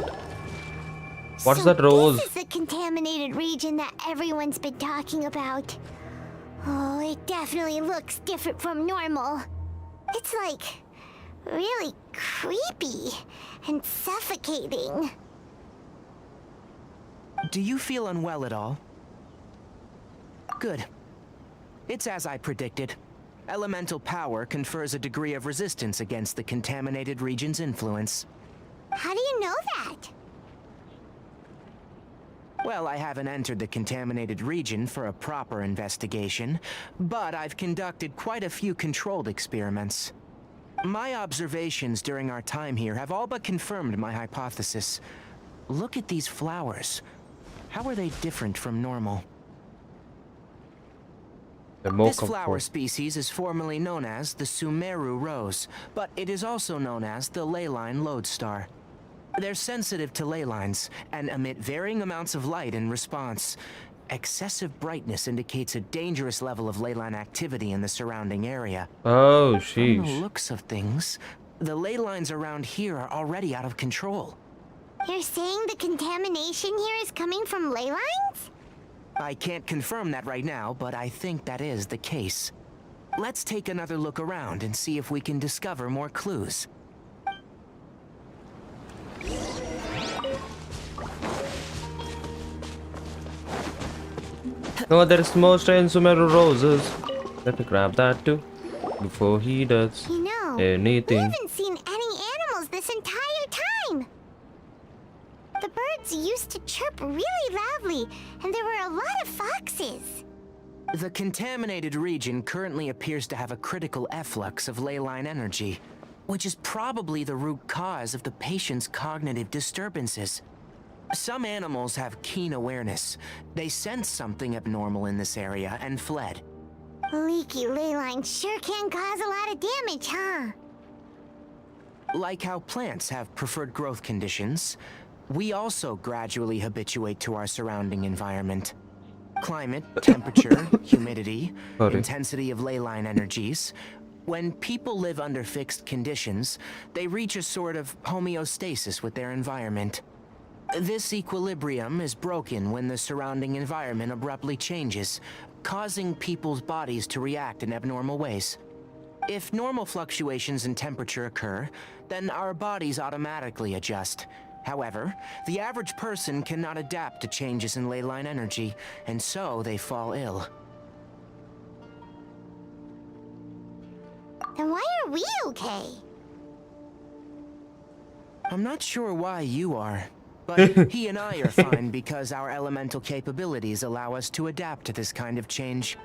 What's that rose? This is the contaminated region that everyone's been talking about. Oh, it definitely looks different from normal. It's like really creepy and suffocating. Do you feel unwell at all? Good. It's as I predicted. Elemental power confers a degree of resistance against the contaminated region's influence. How do you know that? Well, I haven't entered the contaminated region for a proper investigation, but I've conducted quite a few controlled experiments. My observations during our time here have all but confirmed my hypothesis. Look at these flowers. How are they different from normal? This flower species is formerly known as the Sumeru rose, but it is also known as the leyline lodestar. They're sensitive to ley lines and emit varying amounts of light in response. Excessive brightness indicates a dangerous level of ley line activity in the surrounding area. Oh, From the sheesh. looks of things, the ley lines around here are already out of control. You're saying the contamination here is coming from ley lines? I can't confirm that right now, but I think that is the case. Let's take another look around and see if we can discover more clues. No, there is more strange Sumeru roses. Let me grab that too before he does You know, we anything. haven't seen any animals this entire time. The birds used to chirp really loudly, and there were a lot of foxes. The contaminated region currently appears to have a critical efflux of ley line energy, which is probably the root cause of the patient's cognitive disturbances. Some animals have keen awareness. They sensed something abnormal in this area and fled. Leaky ley lines sure can cause a lot of damage, huh? Like how plants have preferred growth conditions, we also gradually habituate to our surrounding environment. Climate, temperature, humidity, intensity of ley line energies. When people live under fixed conditions, they reach a sort of homeostasis with their environment. This equilibrium is broken when the surrounding environment abruptly changes, causing people's bodies to react in abnormal ways. If normal fluctuations in temperature occur, then our bodies automatically adjust. However, the average person cannot adapt to changes in ley line energy, and so they fall ill. Then why are we okay? I'm not sure why you are, but he and I are fine because our elemental capabilities allow us to adapt to this kind of change.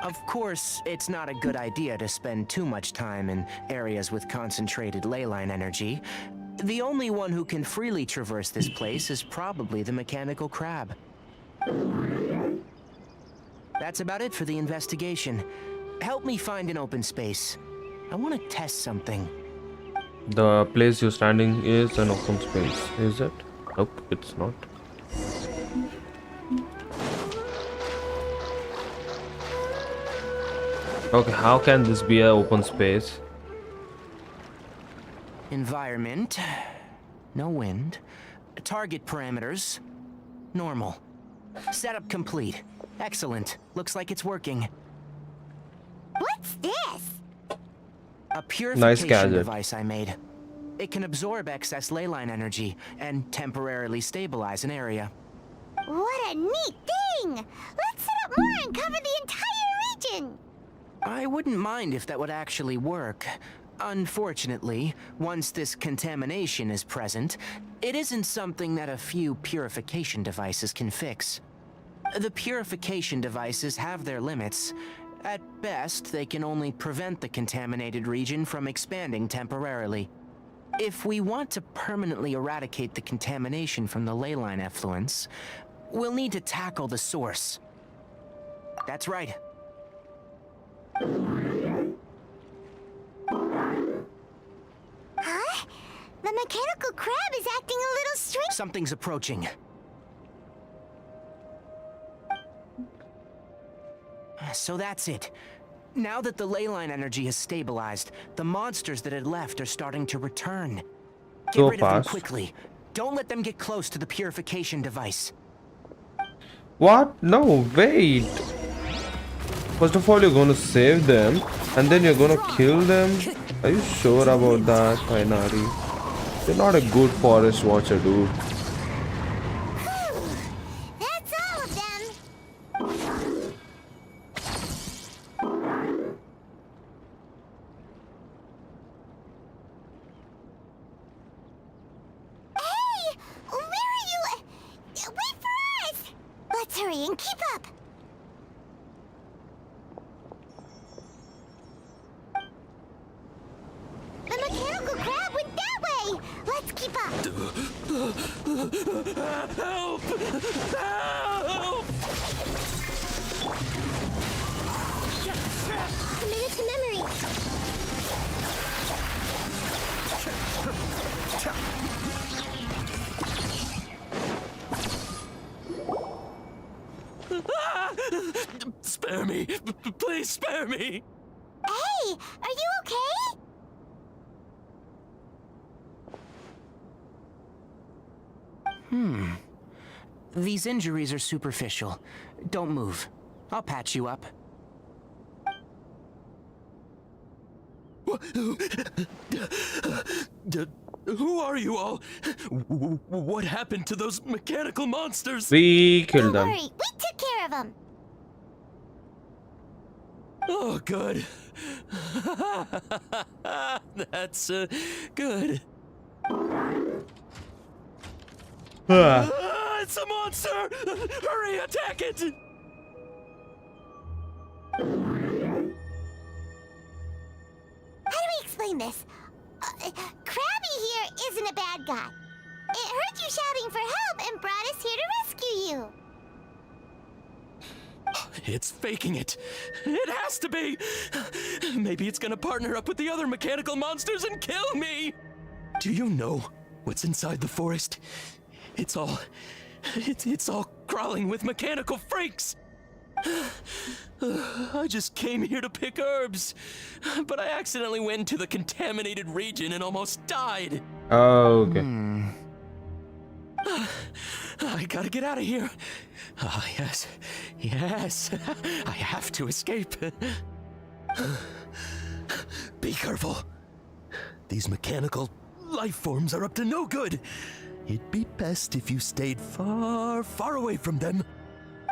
Of course, it's not a good idea to spend too much time in areas with concentrated ley line energy. The only one who can freely traverse this place is probably the mechanical crab. That's about it for the investigation. Help me find an open space. I want to test something. The place you're standing is an open space, is it? Nope, it's not. Okay, how can this be an open space? Environment. No wind. Target parameters. Normal. Setup complete. Excellent. Looks like it's working. What's this? A purification gadget. device I made. It can absorb excess ley line energy and temporarily stabilize an area. What a neat thing! Let's set up more and cover the entire region! I wouldn't mind if that would actually work. Unfortunately, once this contamination is present, it isn't something that a few purification devices can fix. The purification devices have their limits. At best, they can only prevent the contaminated region from expanding temporarily. If we want to permanently eradicate the contamination from the ley line effluence, we'll need to tackle the source. That's right. Huh? The mechanical crab is acting a little strange. Something's approaching. So that's it. Now that the ley line energy has stabilized, the monsters that had left are starting to return. Get So rid of them fast. quickly. Don't let them get close to the purification device. What? No, wait. First of all, you're gonna save them, and then you're gonna kill them? Are you sure about that, Kainari? You're not a good forest watcher, dude. That's all of them. Hey! Where are you? Wait for us! Let's hurry and keep up. The mechanical crab went that way! Let's keep up! Help! Help! Commit it to memory! Spare me! Please spare me! Hey, are you okay? These injuries are superficial. Don't move. I'll patch you up. Who are you all? What happened to those mechanical monsters? We killed Don't them. worry, we took care of them. Oh, good. That's good. It's a monster! Hurry, attack it! How do we explain this? Krabby here isn't a bad guy. It heard you shouting for help and brought us here to rescue you. It's faking it. It has to be. Maybe it's gonna partner up with the other mechanical monsters and kill me. Do you know what's inside the forest? It's all crawling with mechanical freaks. I just came here to pick herbs, but I accidentally went into the contaminated region and almost died. Oh, okay. I gotta get out of here. Oh, yes. I have to escape. Be careful. These mechanical life forms are up to no good. It'd be best if you stayed far, far away from them.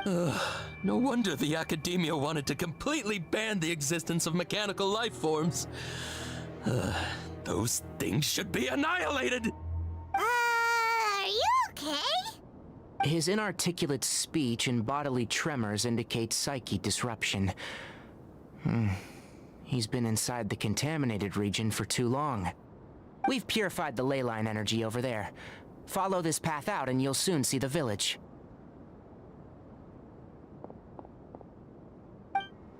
No wonder the academia wanted to completely ban the existence of mechanical life forms. Those things should be annihilated. Are you okay? His inarticulate speech and bodily tremors indicate psyche disruption. He's been inside the contaminated region for too long. We've purified the ley line energy over there. Follow this path out and you'll soon see the village.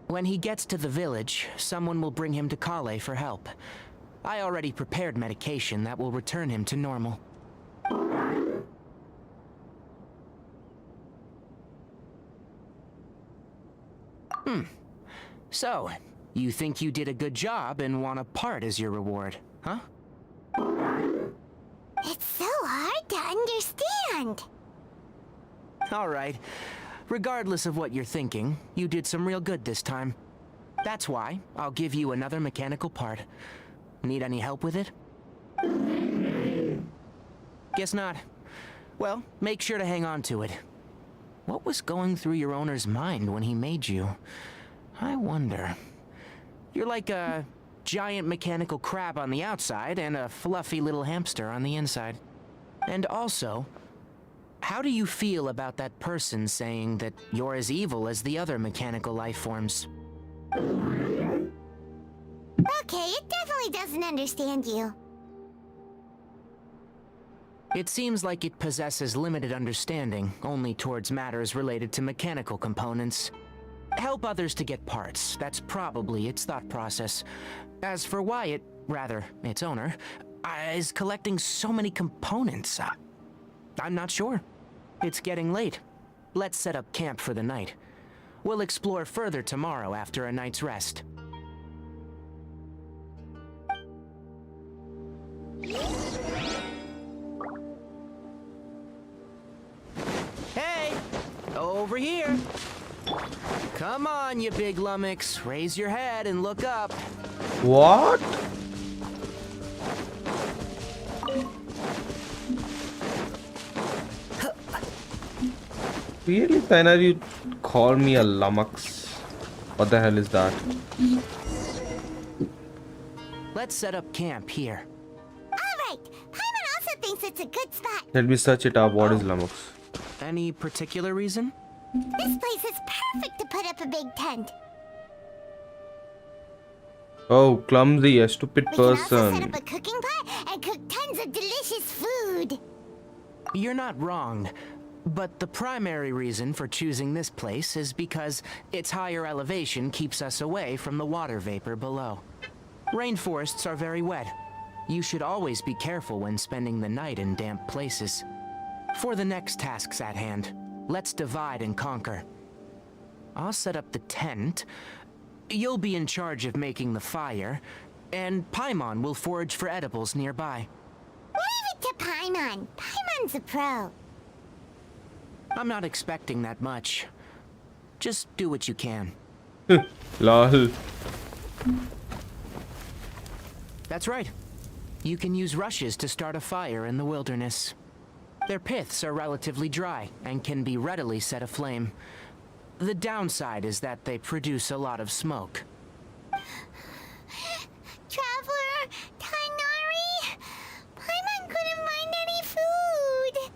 When he gets to the village, someone will bring him to Kaeya for help. I already prepared medication that will return him to normal. So, you think you did a good job and want a part as your reward, huh? It's so hard to understand. All right. Regardless of what you're thinking, you did some real good this time. That's why I'll give you another mechanical part. Need any help with it? Guess not. Well, make sure to hang on to it. What was going through your owner's mind when he made you? I wonder. You're like a giant mechanical crab on the outside and a fluffy little hamster on the inside. And also, how do you feel about that person saying that you're as evil as the other mechanical life forms? Okay, it definitely doesn't understand you. It seems like it possesses limited understanding only towards matters related to mechanical components. Help others to get parts, that's probably its thought process. As for why it, rather, its owner, is collecting so many components, I'm not sure. It's getting late. Let's set up camp for the night. We'll explore further tomorrow after a night's rest. Hey! Over here! Come on, you big lummox. Raise your head and look up. What? Really, Taina, you call me a lummox? What the hell is that? Let's set up camp here. Alright, Paimon also thinks it's a good spot. Let me search it up. What is lummox? Any particular reason? This place is perfect to put up a big tent. Oh, clumsy, a stupid We can also set person. up a cooking pot and cook tons of delicious food. You're not wrong. But the primary reason for choosing this place is because its higher elevation keeps us away from the water vapor below. Rainforests are very wet. You should always be careful when spending the night in damp places. For the next tasks at hand, let's divide and conquer. I'll set up the tent. You'll be in charge of making the fire, and Paimon will forage for edibles nearby. Leave it to Paimon. Paimon's a pro. I'm not expecting that much. Just do what you can. Lol. That's right. You can use rushes to start a fire in the wilderness. Their piths are relatively dry and can be readily set aflame. The downside is that they produce a lot of smoke. Traveler, Tainari, Paimon couldn't find any food.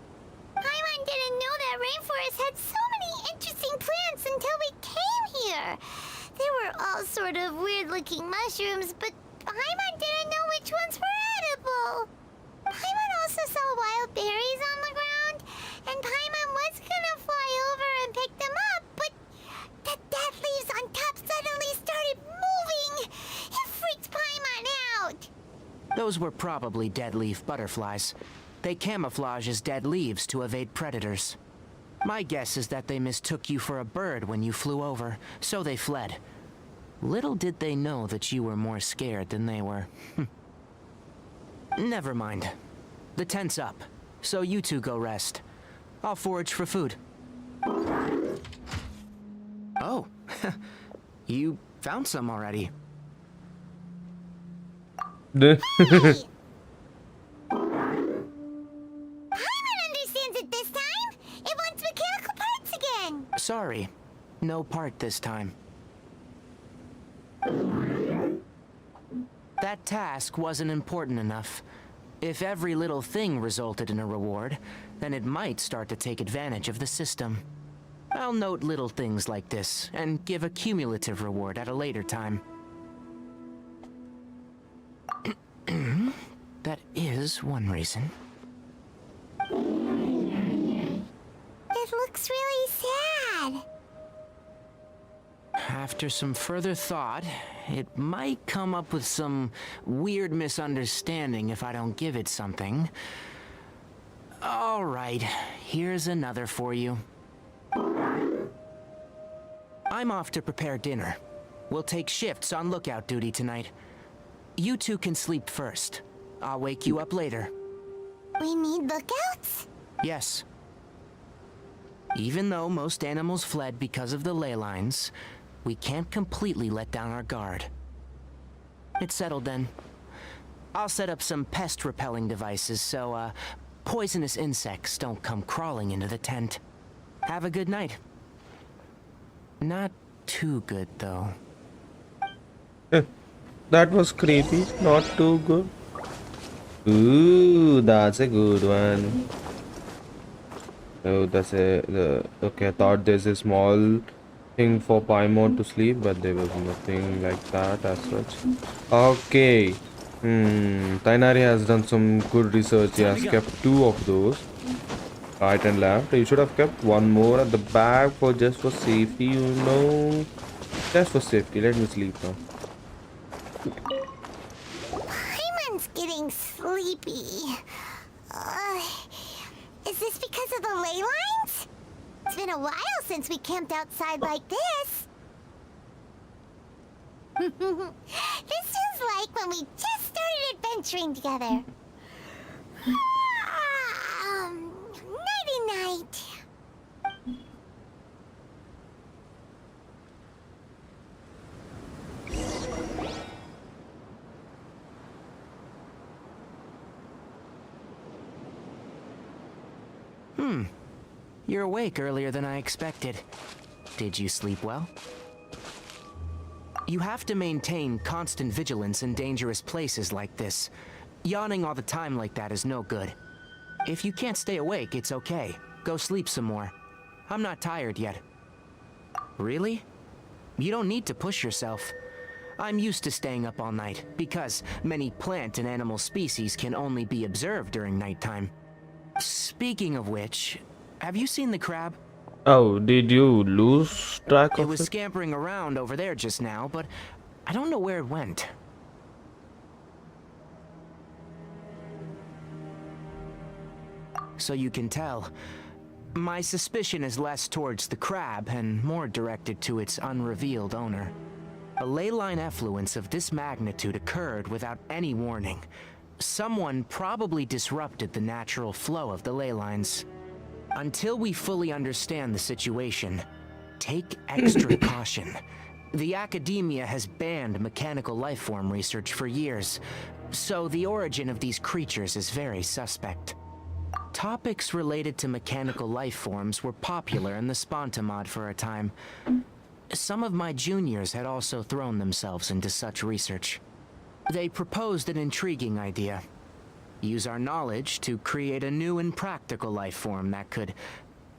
Paimon didn't know that rainforest had so many interesting plants until we came here. They were all sort of weird-looking mushrooms, but Paimon didn't know which ones were edible. Paimon also saw wild berries on the ground, and Paimon was gonna fly over and pick them up, but the dead leaves on top suddenly started moving. It freaked Paimon out. Those were probably dead leaf butterflies. They camouflage as dead leaves to evade predators. My guess is that they mistook you for a bird when you flew over, so they fled. Little did they know that you were more scared than they were. Never mind. The tent's up, so you two go rest. I'll forage for food. Oh, you found some already. Paimon understands it this time. It wants mechanical parts again. Sorry, no part this time. That task wasn't important enough. If every little thing resulted in a reward, then it might start to take advantage of the system. I'll note little things like this, and give a cumulative reward at a later time. That is one reason. It looks really sad. After some further thought, it might come up with some weird misunderstanding if I don't give it something. All right, here's another for you. I'm off to prepare dinner. We'll take shifts on lookout duty tonight. You two can sleep first. I'll wake you up later. We need lookouts? Yes. Even though most animals fled because of the ley lines, we can't completely let down our guard. It's settled then. I'll set up some pest-repelling devices so, poisonous insects don't come crawling into the tent. Have a good night. Not too good, though. That was creepy. Not too good. Ooh, that's a good one. Oh, that's okay, I thought there's a small thing for Paimon to sleep, but there was nothing like that as such. Okay. Tainari has done some good research. He has kept 2 of those. Right and left. You should have kept 1 more at the back for just for safety, you know. Just for safety. Let me sleep now. Paimon's getting sleepy. Is this because of the ley lines? It's been a while since we camped outside like this. This is like when we just started adventuring together. Nighty-night. You're awake earlier than I expected. Did you sleep well? You have to maintain constant vigilance in dangerous places like this. Yawning all the time like that is no good. If you can't stay awake, it's okay. Go sleep some more. I'm not tired yet. Really? You don't need to push yourself. I'm used to staying up all night, because many plant and animal species can only be observed during nighttime. Speaking of which, have you seen the crab? Oh, did you lose track of it? It was scampering around over there just now, but I don't know where it went. So you can tell, My suspicion is less towards the crab and more directed to its unrevealed owner. A ley line effluence of this magnitude occurred without any warning. Someone probably disrupted the natural flow of the ley lines. Until we fully understand the situation, take extra caution. The academia has banned mechanical lifeform research for years, so the origin of these creatures is very suspect. Topics related to mechanical lifeforms were popular in the Spontamod for a time. Some of my juniors had also thrown themselves into such research. They proposed an intriguing idea. Use our knowledge to create a new and practical lifeform that could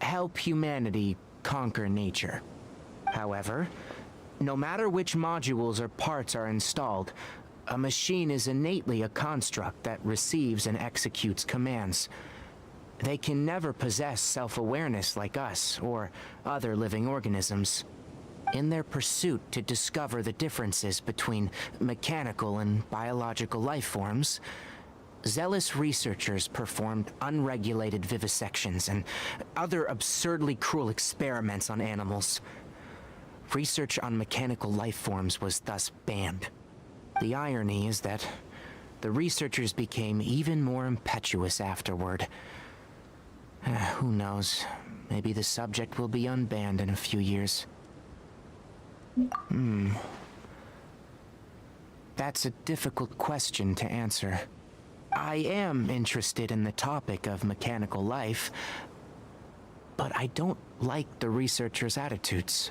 help humanity conquer nature. However, no matter which modules or parts are installed, a machine is innately a construct that receives and executes commands. They can never possess self-awareness like us or other living organisms. In their pursuit to discover the differences between mechanical and biological life forms, zealous researchers performed unregulated vivisections and other absurdly cruel experiments on animals. Research on mechanical life forms was thus banned. The irony is that the researchers became even more impetuous afterward. Who knows? Maybe the subject will be unbanned in a few years. That's a difficult question to answer. I am interested in the topic of mechanical life, but I don't like the researchers' attitudes.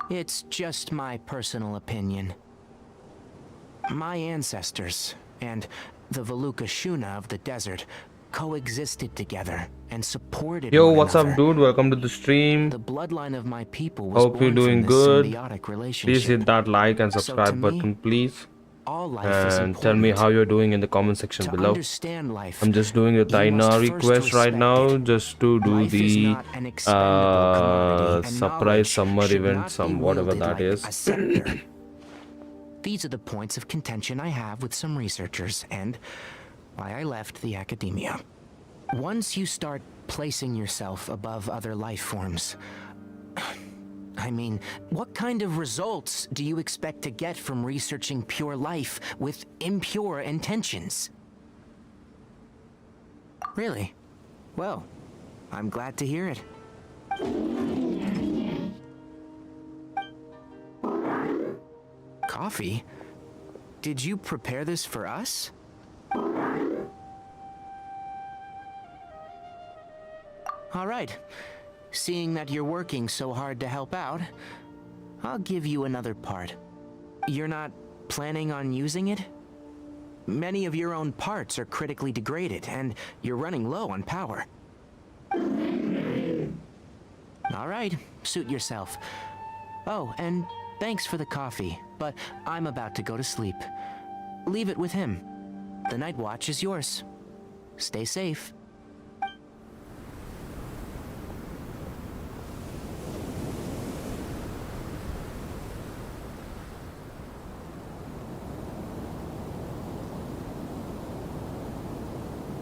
It's just my personal opinion. My ancestors and the Veluka Shuna of the desert coexisted together and supported Yo, one what's another. up, dude? Welcome to the stream. The bloodline of my people was Hope you're born doing from this good. symbiotic relationship. Please hit that like and So subscribe to me, button, please. all life is And tell me important. how you're doing in the comment section To below. understand life, I'm just doing the you must Tainari first quest right respect now, it. just to do Life is the not an expendable commodity, and surprise knowledge summer should event, not be some whatever wielded that like is. a scepter. These are the points of contention I have with some researchers and why I left the academia. Once you start placing yourself above other life forms, I mean, what kind of results do you expect to get from researching pure life with impure intentions? Really? Well, I'm glad to hear it. Coffee? Did you prepare this for us? All right. Seeing that you're working so hard to help out, I'll give you another part. You're not planning on using it? Many of your own parts are critically degraded, and you're running low on power. All right, suit yourself. Oh, and thanks for the coffee, but I'm about to go to sleep. Leave it with him. The night watch is yours. Stay safe.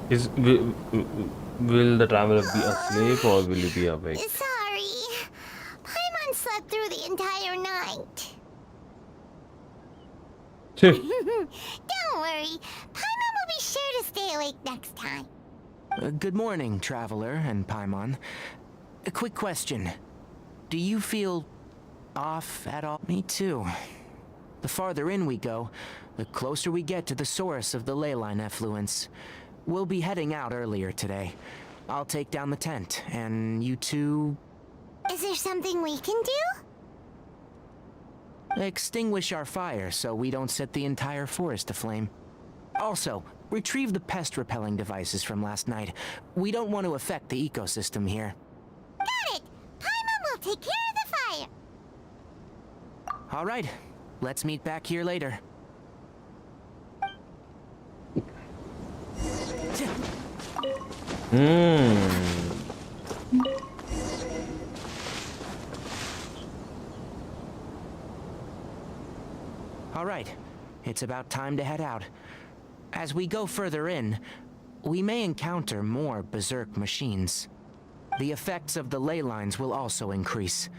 Will the traveler be asleep or will he be awake? Sorry. Paimon slept through the entire night. Don't worry. Paimon will be sure to stay awake next time. Good morning, Traveler and Paimon. A quick question. Do you feel off at all? Me too. The farther in we go, the closer we get to the source of the ley line effluence. We'll be heading out earlier today. I'll take down the tent, and you two... Is there something we can do? extinguish our fire so we don't set the entire forest aflame. Also, retrieve the pest-repelling devices from last night. We don't want to affect the ecosystem here. Got it! Paimon will take care of the fire. All right, let's meet back here later. All right, it's about time to head out. As we go further in, we may encounter more berserk machines. The effects of the ley lines will also increase.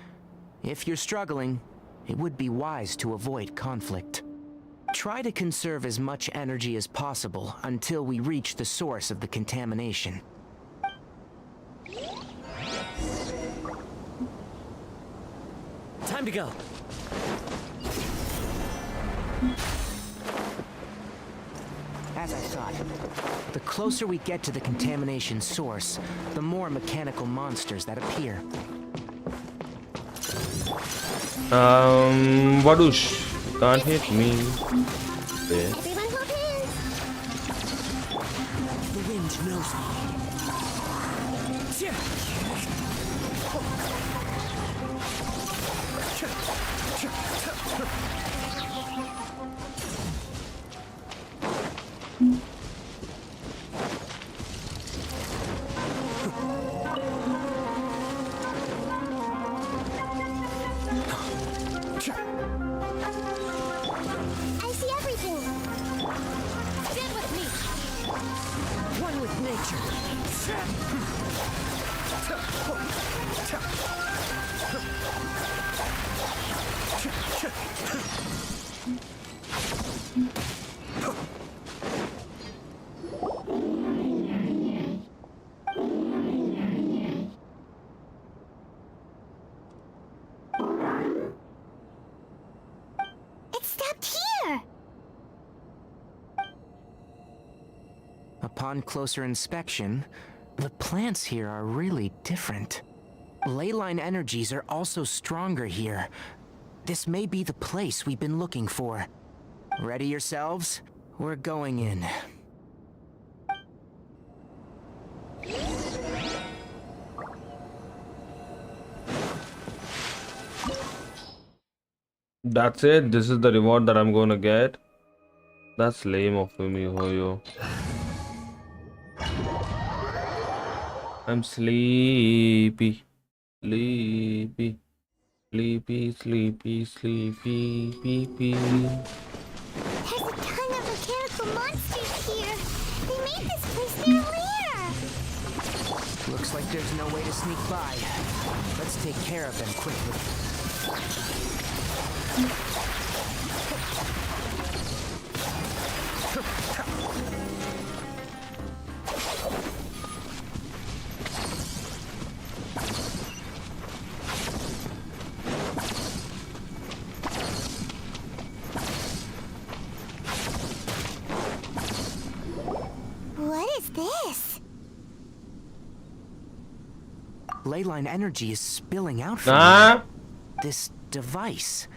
If you're struggling, it would be wise to avoid conflict. Try to conserve as much energy as possible until we reach the source of the contamination. Time to go. As I thought, the closer we get to the contamination source, the more mechanical monsters that appear. Wadush. Can't hit me. Bitch. Everyone hold hands. The wind knows me. I see everything. Stand with me. One with nature. It stopped here. Upon closer inspection, the plants here are really different. Leyline energies are also stronger here. This may be the place we've been looking for. Ready yourselves? We're going in. That's it. This is the reward that I'm gonna get. That's lame of me, Hoyo. I'm sleepy. Sleepy. Sleepy, sleepy, sleepy, pee. There's a ton of mechanical monsters here. They made this place their lair. Looks like there's no way to sneak by. Let's take care of them quickly. What is this? Leyline energy is spilling out from this device.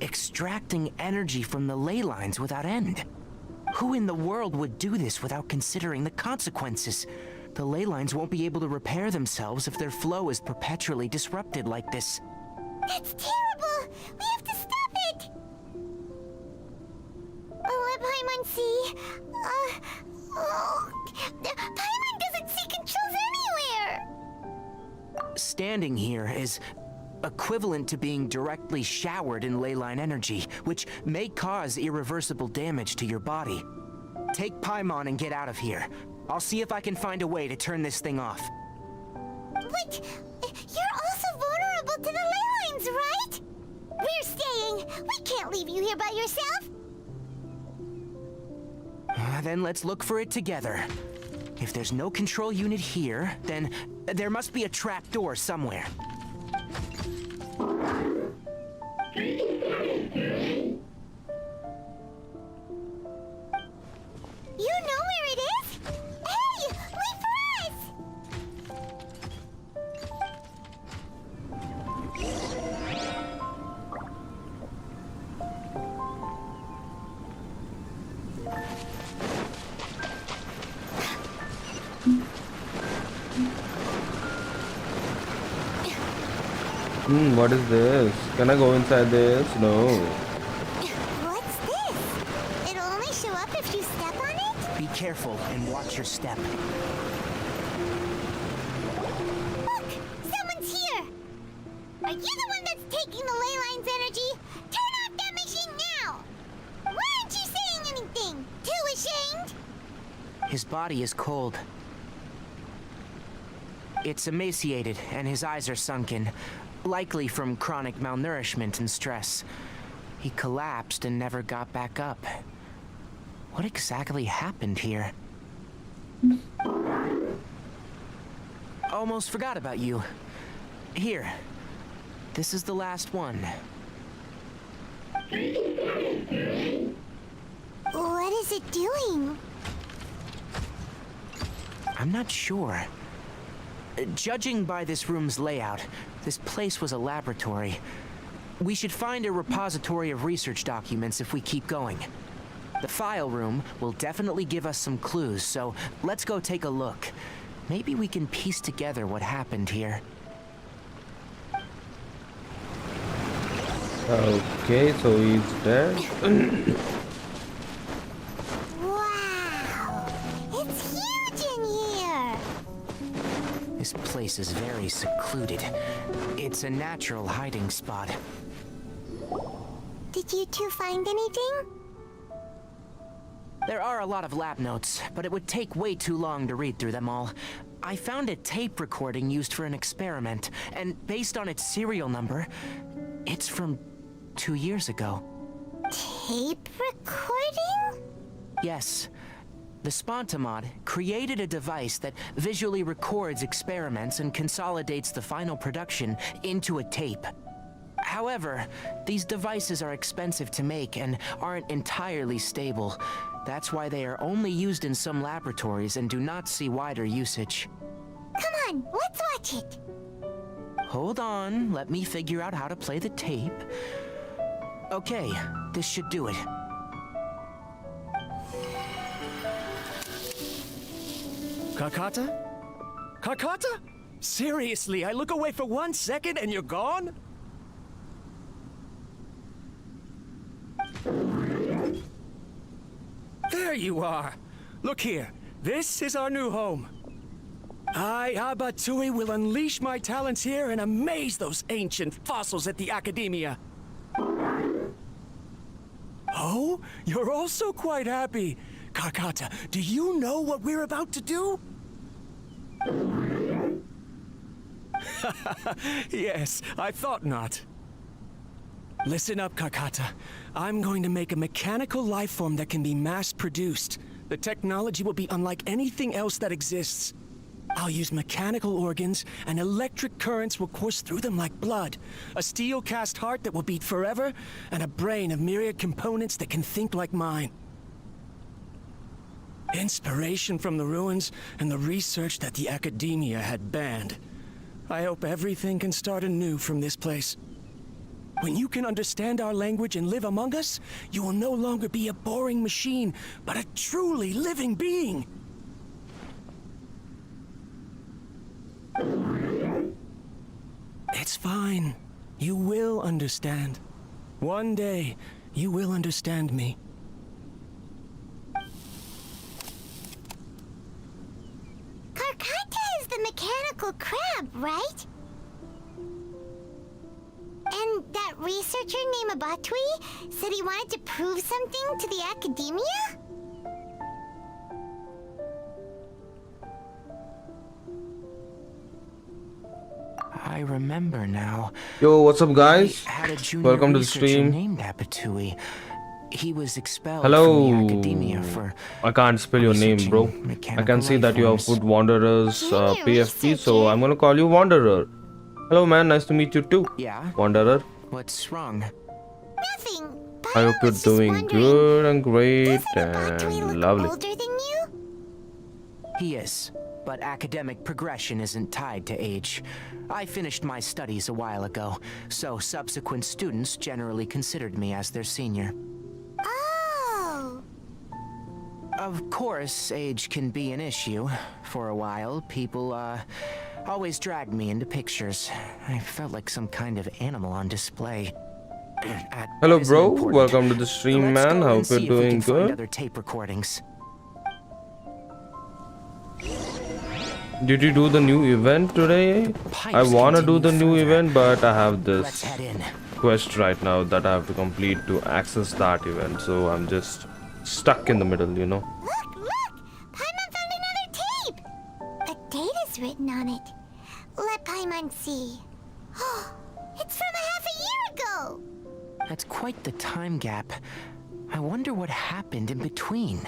Extracting energy from the ley lines without end. Who in the world would do this without considering the consequences? The ley lines won't be able to repair themselves if their flow is perpetually disrupted like this. That's terrible. We have to stop it. Let Paimon see. Paimon doesn't see controls anywhere. Standing here is equivalent to being directly showered in leyline energy, which may cause irreversible damage to your body. Take Paimon and get out of here. I'll see if I can find a way to turn this thing off. But you're also vulnerable to the ley lines, right? We're staying. We can't leave you here by yourself. Then let's look for it together. If there's no control unit here, then there must be a trap door somewhere. You know where it is? Hey, wait for us! What is this? Can I go inside this? No. What's this? It'll only show up if you step on it? Be careful and watch your step. Look! Someone's here! Are you the one that's taking the ley line's energy? Turn off that machine now! His body is cold. It's emaciated, and his eyes are sunken, likely from chronic malnourishment and stress. He collapsed and never got back up. What exactly happened here? Almost forgot about you. Here. This is the last one. What is it doing? I'm not sure. Judging by this room's layout, this place was a laboratory. We should find a repository of research documents if we keep going. The file room will definitely give us some clues, so let's go take a look. Maybe we can piece together what happened here. Okay, so he's dead. Wow! It's huge in here! This place is very secluded. It's a natural hiding spot. Did you two find anything? There are a lot of lab notes, but it would take way too long to read through them all. I found a tape recording used for an experiment, and based on its serial number, it's from 2 years ago. Tape recording? Yes. The Spontamod created a device that visually records experiments and consolidates the final production into a tape. However, these devices are expensive to make and aren't entirely stable. That's why they are only used in some laboratories and do not see wider usage. Come on, let's watch it. Hold on, let me figure out how to play the tape. Okay, this should do it. Kakata? Kakata? Seriously, I look away for 1 second and you're gone? There you are. Look here. This is our new home. I, Abatsui, will unleash my talents here and amaze those ancient fossils at the Academia. Oh, you're also quite happy. Kakata, do you know what we're about to do? Yes, I thought not. Listen up, Kakata. I'm going to make a mechanical life form that can be mass-produced. The technology will be unlike anything else that exists. I'll use mechanical organs, and electric currents will course through them like blood. A steel-cast heart that will beat forever, and a brain of myriad components that can think like mine. Inspiration from the ruins and the research that the Academia had banned. I hope everything can start anew from this place. When you can understand our language and live among us, you will no longer be a boring machine, but a truly living being. It's fine. You will understand. One day, you will understand me. Karkata is the mechanical crab, right? And that researcher named Abatui said he wanted to prove something to the Academia? I remember now. Yo, what's up, guys? Welcome to the stream. Named Abatui. He was expelled Hello. from the Academia for I can't spell your name, bro. I can see that you have put Wanderer's PFP, so I'm gonna call you Wanderer. Hello, man. Nice to meet you too. Yeah. Wanderer. What's wrong? Nothing. I hope you're doing good and great Abatui and look lovely. older than you? He is, but academic progression isn't tied to age. I finished my studies a while ago, so subsequent students generally considered me as their senior. Oh. Of course, age can be an issue. For a while, people, always dragged me into pictures. I felt like some kind of animal on display. Hello, bro. Welcome to the stream, Let's man. go Hope and you're see if we doing can find good. other tape recordings. Did you do the new event today? I wanna do the new event, but I have Let's this head in. quest right now that I have to complete to access that event. So I'm just stuck in the middle, you know. Look! Paimon written on it. Let Paimon see. Oh, it's from half a year ago! That's quite the time gap. I wonder what happened in between.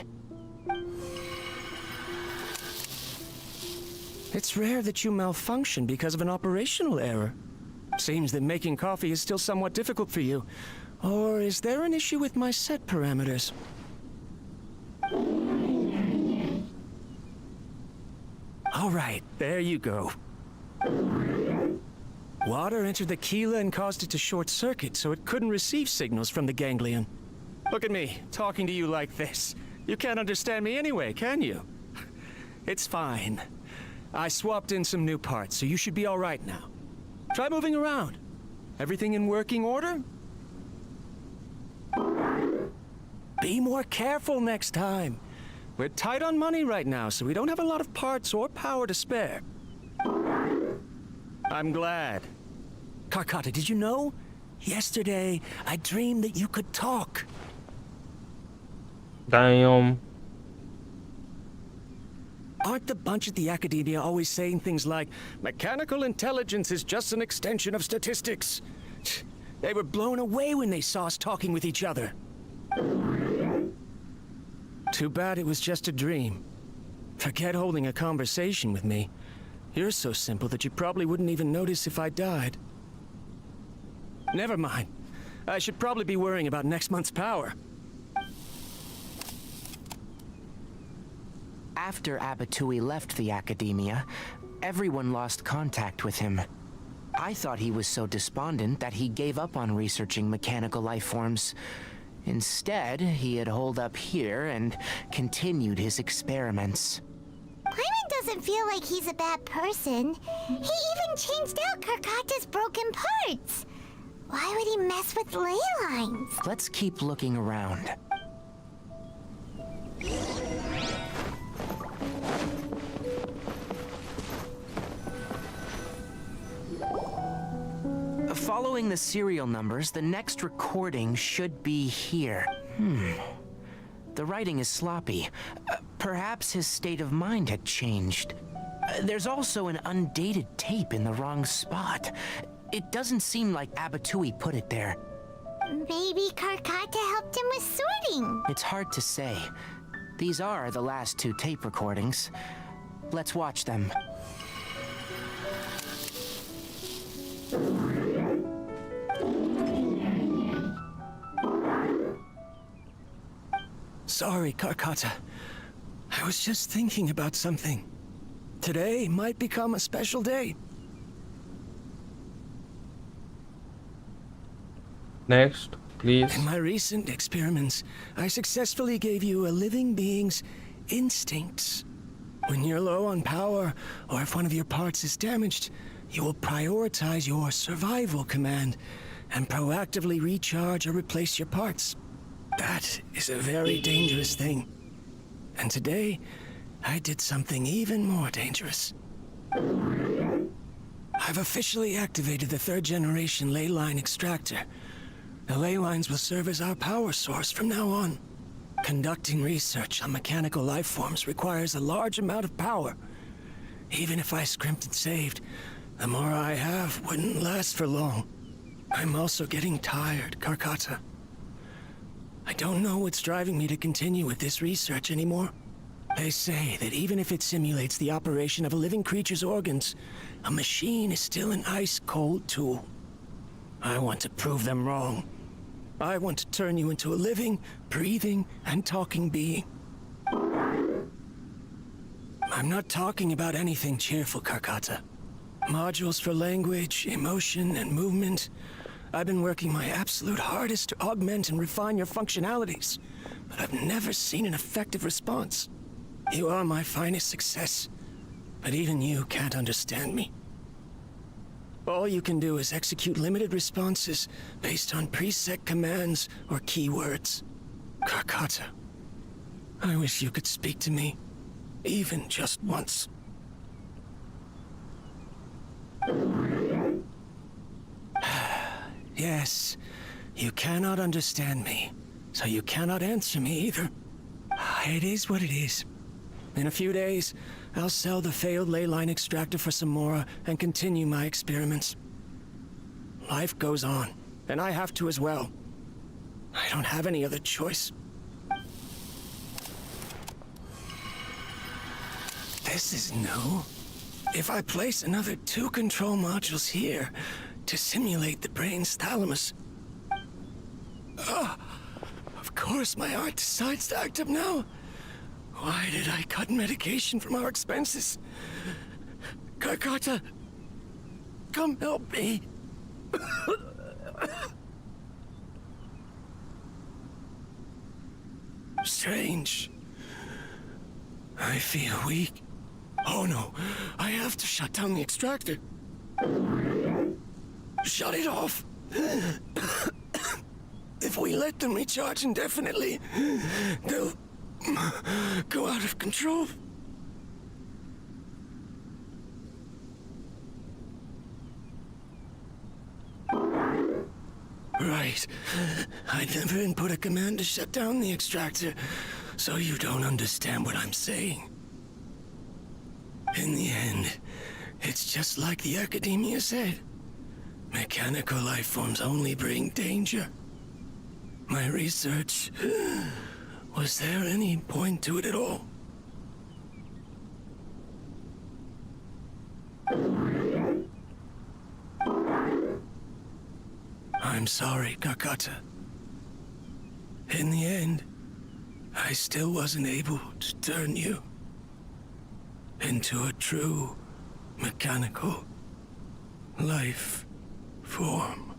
It's rare that you malfunction because of an operational error. Seems that making coffee is still somewhat difficult for you. Or is there an issue with my set parameters? All right, there you go. Water entered the Kaeya and caused it to short circuit, so it couldn't receive signals from the ganglion. Look at me, talking to you like this. You can't understand me anyway, can you? It's fine. I swapped in some new parts, so you should be all right now. Try moving around. Everything in working order? Be more careful next time. We're tight on money right now, so we don't have a lot of parts or power to spare. I'm glad. Karkata, did you know? Yesterday, I dreamed that you could talk. Damn. Aren't the bunch at the Academia always saying things like, mechanical intelligence is just an extension of statistics? They were blown away when they saw us talking with each other. Too bad it was just a dream. Forget holding a conversation with me. You're so simple that you probably wouldn't even notice if I died. Never mind. I should probably be worrying about next month's power. After Abatui left the Academia, everyone lost contact with him. I thought he was so despondent that he gave up on researching mechanical life forms. Instead, he had holed up here and continued his experiments. Paimon doesn't feel like he's a bad person. He even changed out Karkata's broken parts. Why would he mess with ley lines? Let's keep looking around. Following the serial numbers, the next recording should be here. The writing is sloppy. Perhaps his state of mind had changed. There's also an undated tape in the wrong spot. It doesn't seem like Abatui put it there. Maybe Karkata helped him with sorting. It's hard to say. These are the last two tape recordings. Let's watch them. Sorry, Karkata. I was just thinking about something. Today might become a special day. Next, please. In my recent experiments, I successfully gave you a living being's instincts. When you're low on power, or if one of your parts is damaged, you will prioritize your survival command and proactively recharge or replace your parts. That is a very dangerous thing. And today, I did something even more dangerous. I've officially activated the 3rd generation ley line extractor. The ley lines will serve as our power source from now on. Conducting research on mechanical life forms requires a large amount of power. Even if I scrimped and saved, the more I have wouldn't last for long. I'm also getting tired, Karkata. I don't know what's driving me to continue with this research anymore. They say that even if it simulates the operation of a living creature's organs, a machine is still an ice-cold tool. I want to prove them wrong. I want to turn you into a living, breathing, and talking being. I'm not talking about anything cheerful, Karkata. Modules for language, emotion, and movement. I've been working my absolute hardest to augment and refine your functionalities, but I've never seen an effective response. You are my finest success, but even you can't understand me. All you can do is execute limited responses based on preset commands or keywords. Karkata, I wish you could speak to me, even just once. Yes, you cannot understand me, so you cannot answer me either. It is what it is. In a few days, I'll sell the failed ley line extractor for some more and continue my experiments. Life goes on, and I have to as well. I don't have any other choice. This is new. If I place another 2 control modules here to simulate the brain's thalamus... of course my heart decides to act up now. Why did I cut medication from our expenses? Karkata, come help me. Strange. I feel weak. Oh no, I have to shut down the extractor. Shut it off. If we let them recharge indefinitely, they'll go out of control. Right. I never input a command to shut down the extractor, so you don't understand what I'm saying. In the end, it's just like the academia said. Mechanical life forms only bring danger. My research... was there any point to it at all? I'm sorry, Karkata. In the end, I still wasn't able to turn you into a true mechanical life form.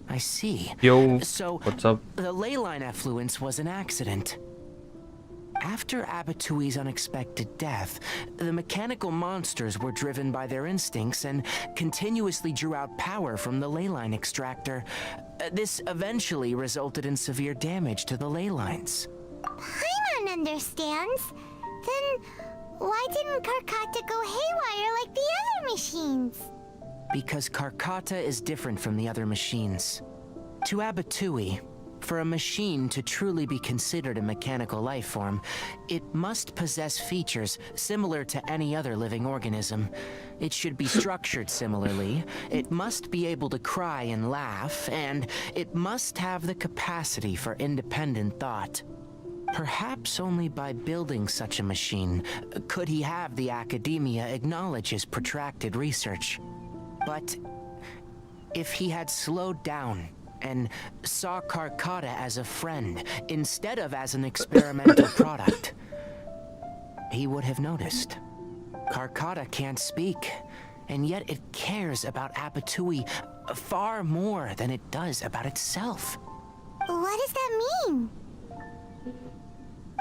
I see. Yo, so, what's up? The ley line effluence was an accident. After Abatui's unexpected death, the mechanical monsters were driven by their instincts and continuously drew out power from the ley line extractor. This eventually resulted in severe damage to the ley lines. Paimon understands. Then why didn't Karkata go haywire like the other machines? Because Karkata is different from the other machines. To Abatui, for a machine to truly be considered a mechanical life form, it must possess features similar to any other living organism. It should be structured similarly, it must be able to cry and laugh, and it must have the capacity for independent thought. Perhaps only by building such a machine could he have the academia acknowledge his protracted research. But if he had slowed down and saw Karkata as a friend instead of as an experimental product, he would have noticed. Karkata can't speak, and yet it cares about Abatui far more than it does about itself. What does that mean?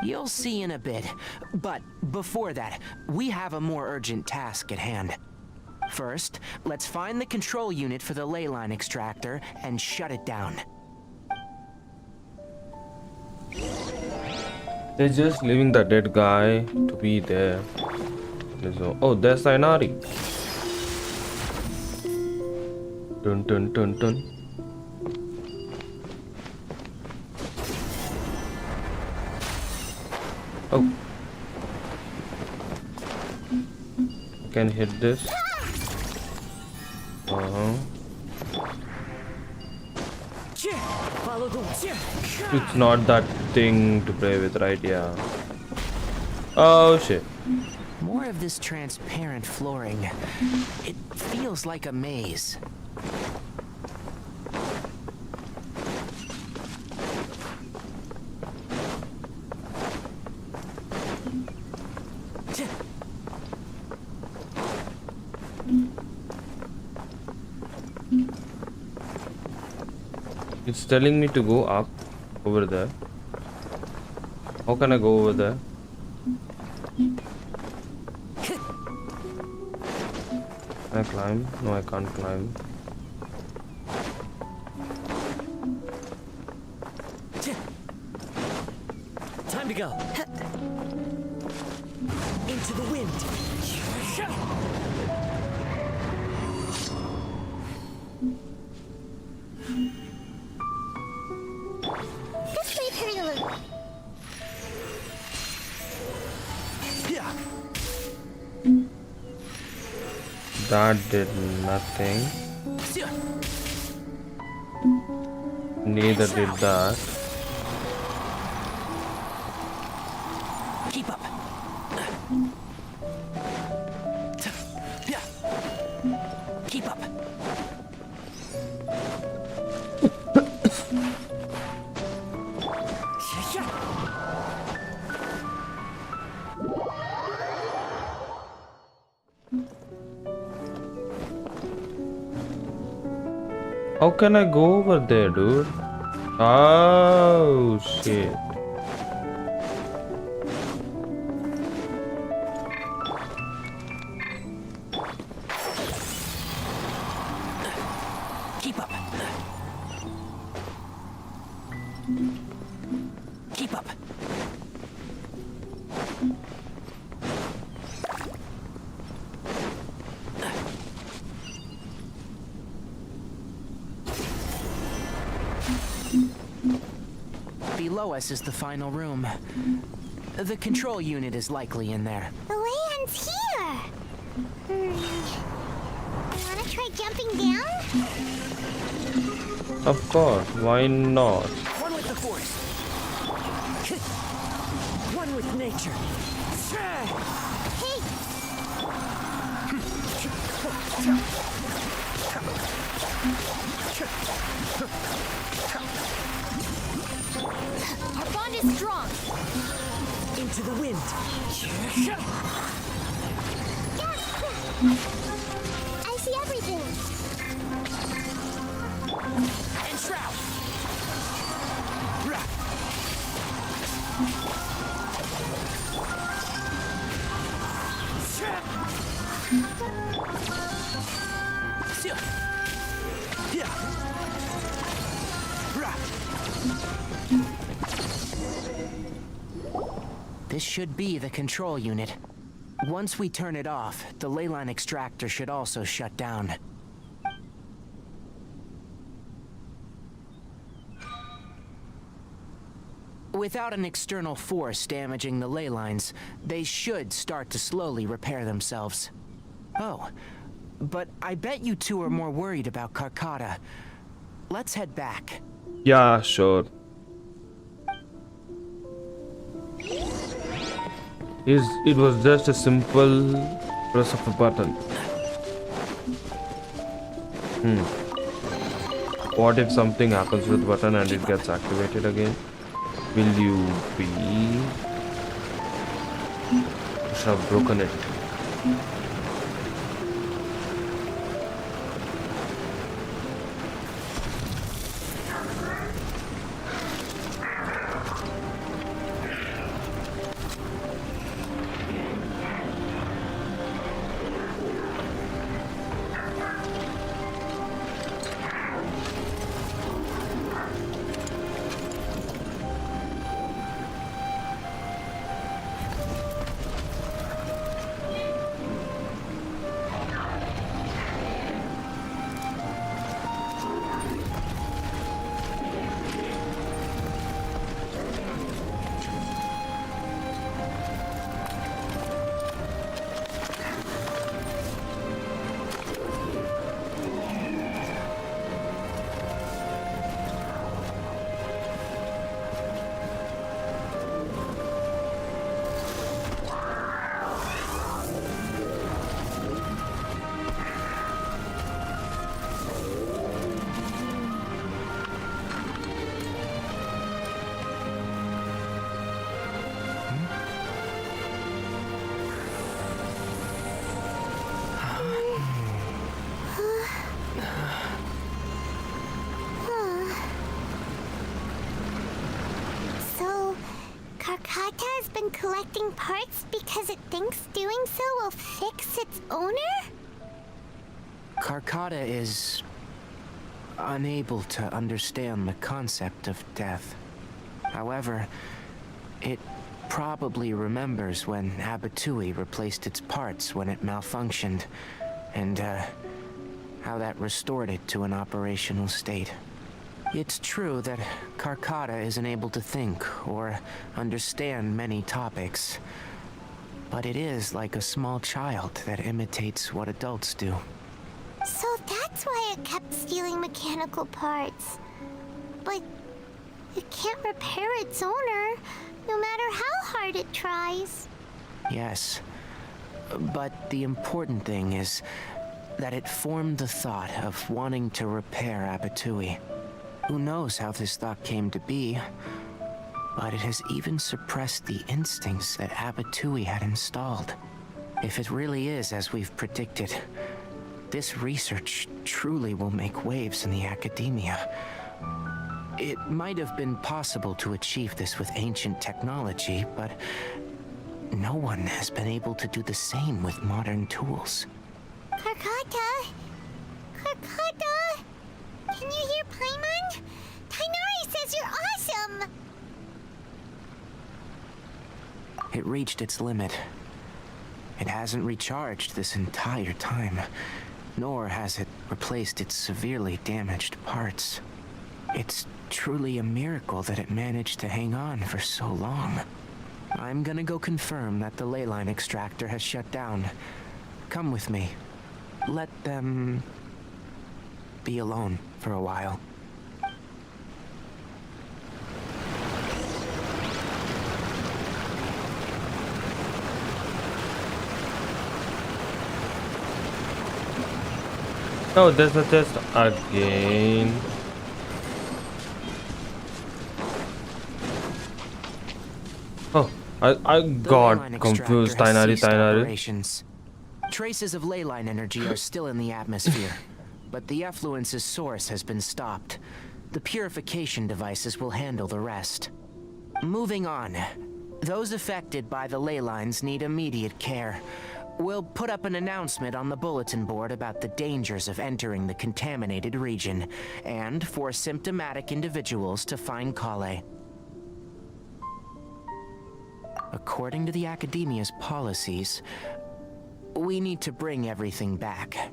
You'll see in a bit, but before that, we have a more urgent task at hand. First, let's find the control unit for the ley line extractor and shut it down. They're just leaving the dead guy to be there. Oh, there's Ainari. Dun dun dun dun. Oh. I can hit this. It's not that thing to play with, right? Yeah. Oh shit. More of this transparent flooring. It feels like a maze. It's telling me to go up over there. How can I go over there? Can I climb? No, I can't climb. Time to go. Into the wind. That did nothing. Neither did that. Keep up. Keep up. How can I go over there, dude? Oh shit. Keep up. Keep up. Below us is the final room. The control unit is likely in there. The land's here. Wanna try jumping down? Of course, why not? One with the force. One with nature. Hey, Our bond is strong. Into the wind. I see everything. And shroud. This should be the control unit. Once we turn it off, the ley line extractor should also shut down. Without an external force damaging the ley lines, they should start to slowly repair themselves. Oh, but I bet you two are more worried about Karkata. Let's head back. Yeah, sure. It was just a simple press of a button. What if something happens with the button and it gets activated again? Will you be? You should have broken it. Karkata has been collecting parts because it thinks doing so will fix its owner? Karkata is unable to understand the concept of death. However, it probably remembers when Abatui replaced its parts when it malfunctioned, and how that restored it to an operational state. It's true that Karkata isn't able to think or understand many topics, but it is like a small child that imitates what adults do. So that's why it kept stealing mechanical parts. But it can't repair its owner, no matter how hard it tries. Yes, but the important thing is that it formed the thought of wanting to repair Abatui. Who knows how this thought came to be, but it has even suppressed the instincts that Abatui had installed. If it really is as we've predicted, this research truly will make waves in the academia. It might have been possible to achieve this with ancient technology, but no one has been able to do the same with modern tools. Karkata? Karkata? Can you hear Paimon? Tainari says you're awesome! It reached its limit. It hasn't recharged this entire time, nor has it replaced its severely damaged parts. It's truly a miracle that it managed to hang on for so long. I'm gonna go confirm that the ley line extractor has shut down. Come with me. Let them be alone for a while. Oh, there's a test again. Oh, I got confused. Tainari. Traces of ley line energy are still in the atmosphere, but the effluence's source has been stopped. The purification devices will handle the rest. Moving on. Those affected by the ley lines need immediate care. We'll put up an announcement on the bulletin board about the dangers of entering the contaminated region, and for symptomatic individuals to find Kaeya. According to the Academia's policies, we need to bring everything back.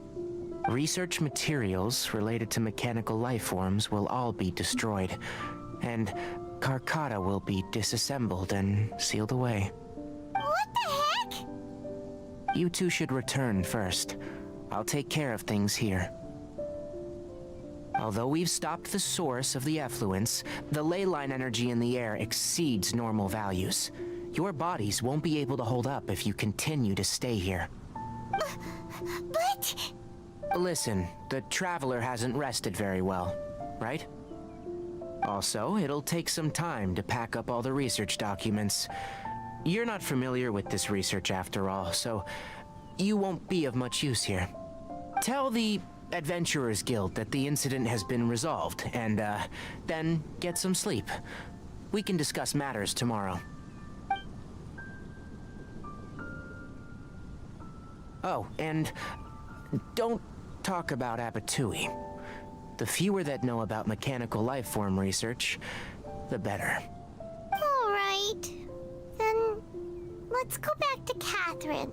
Research materials related to mechanical life forms will all be destroyed, and Karkata will be disassembled and sealed away. What the heck? You two should return first. I'll take care of things here. Although we've stopped the source of the effluence, the ley line energy in the air exceeds normal values. Your bodies won't be able to hold up if you continue to stay here. But... Listen, the Traveler hasn't rested very well, right? Also, it'll take some time to pack up all the research documents. You're not familiar with this research after all, so you won't be of much use here. Tell the Adventurers Guild that the incident has been resolved, and then get some sleep. We can discuss matters tomorrow. Oh, and don't talk about Abatui. The fewer that know about mechanical life form research, the better. All right. Then let's go back to Catherine.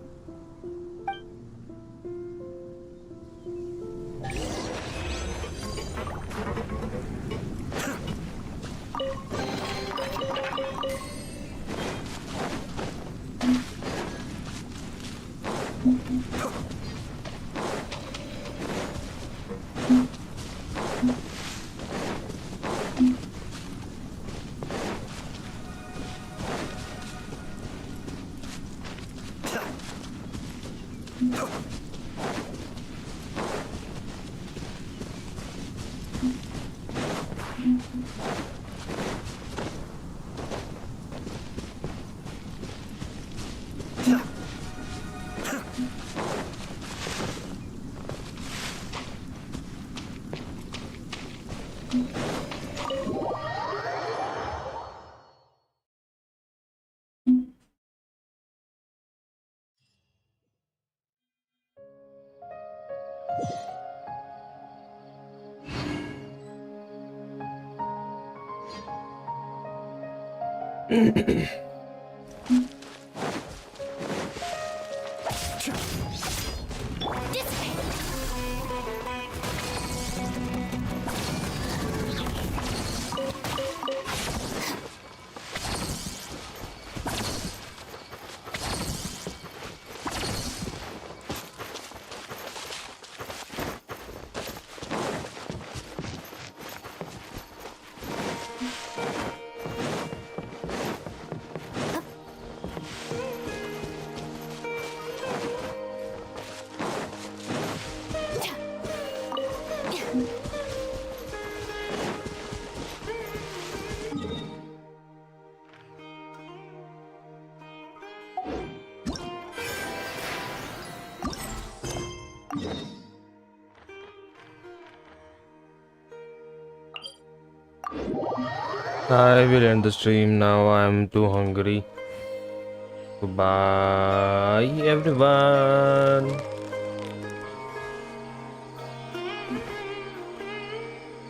I will end the stream now. I'm too hungry. Goodbye, everyone.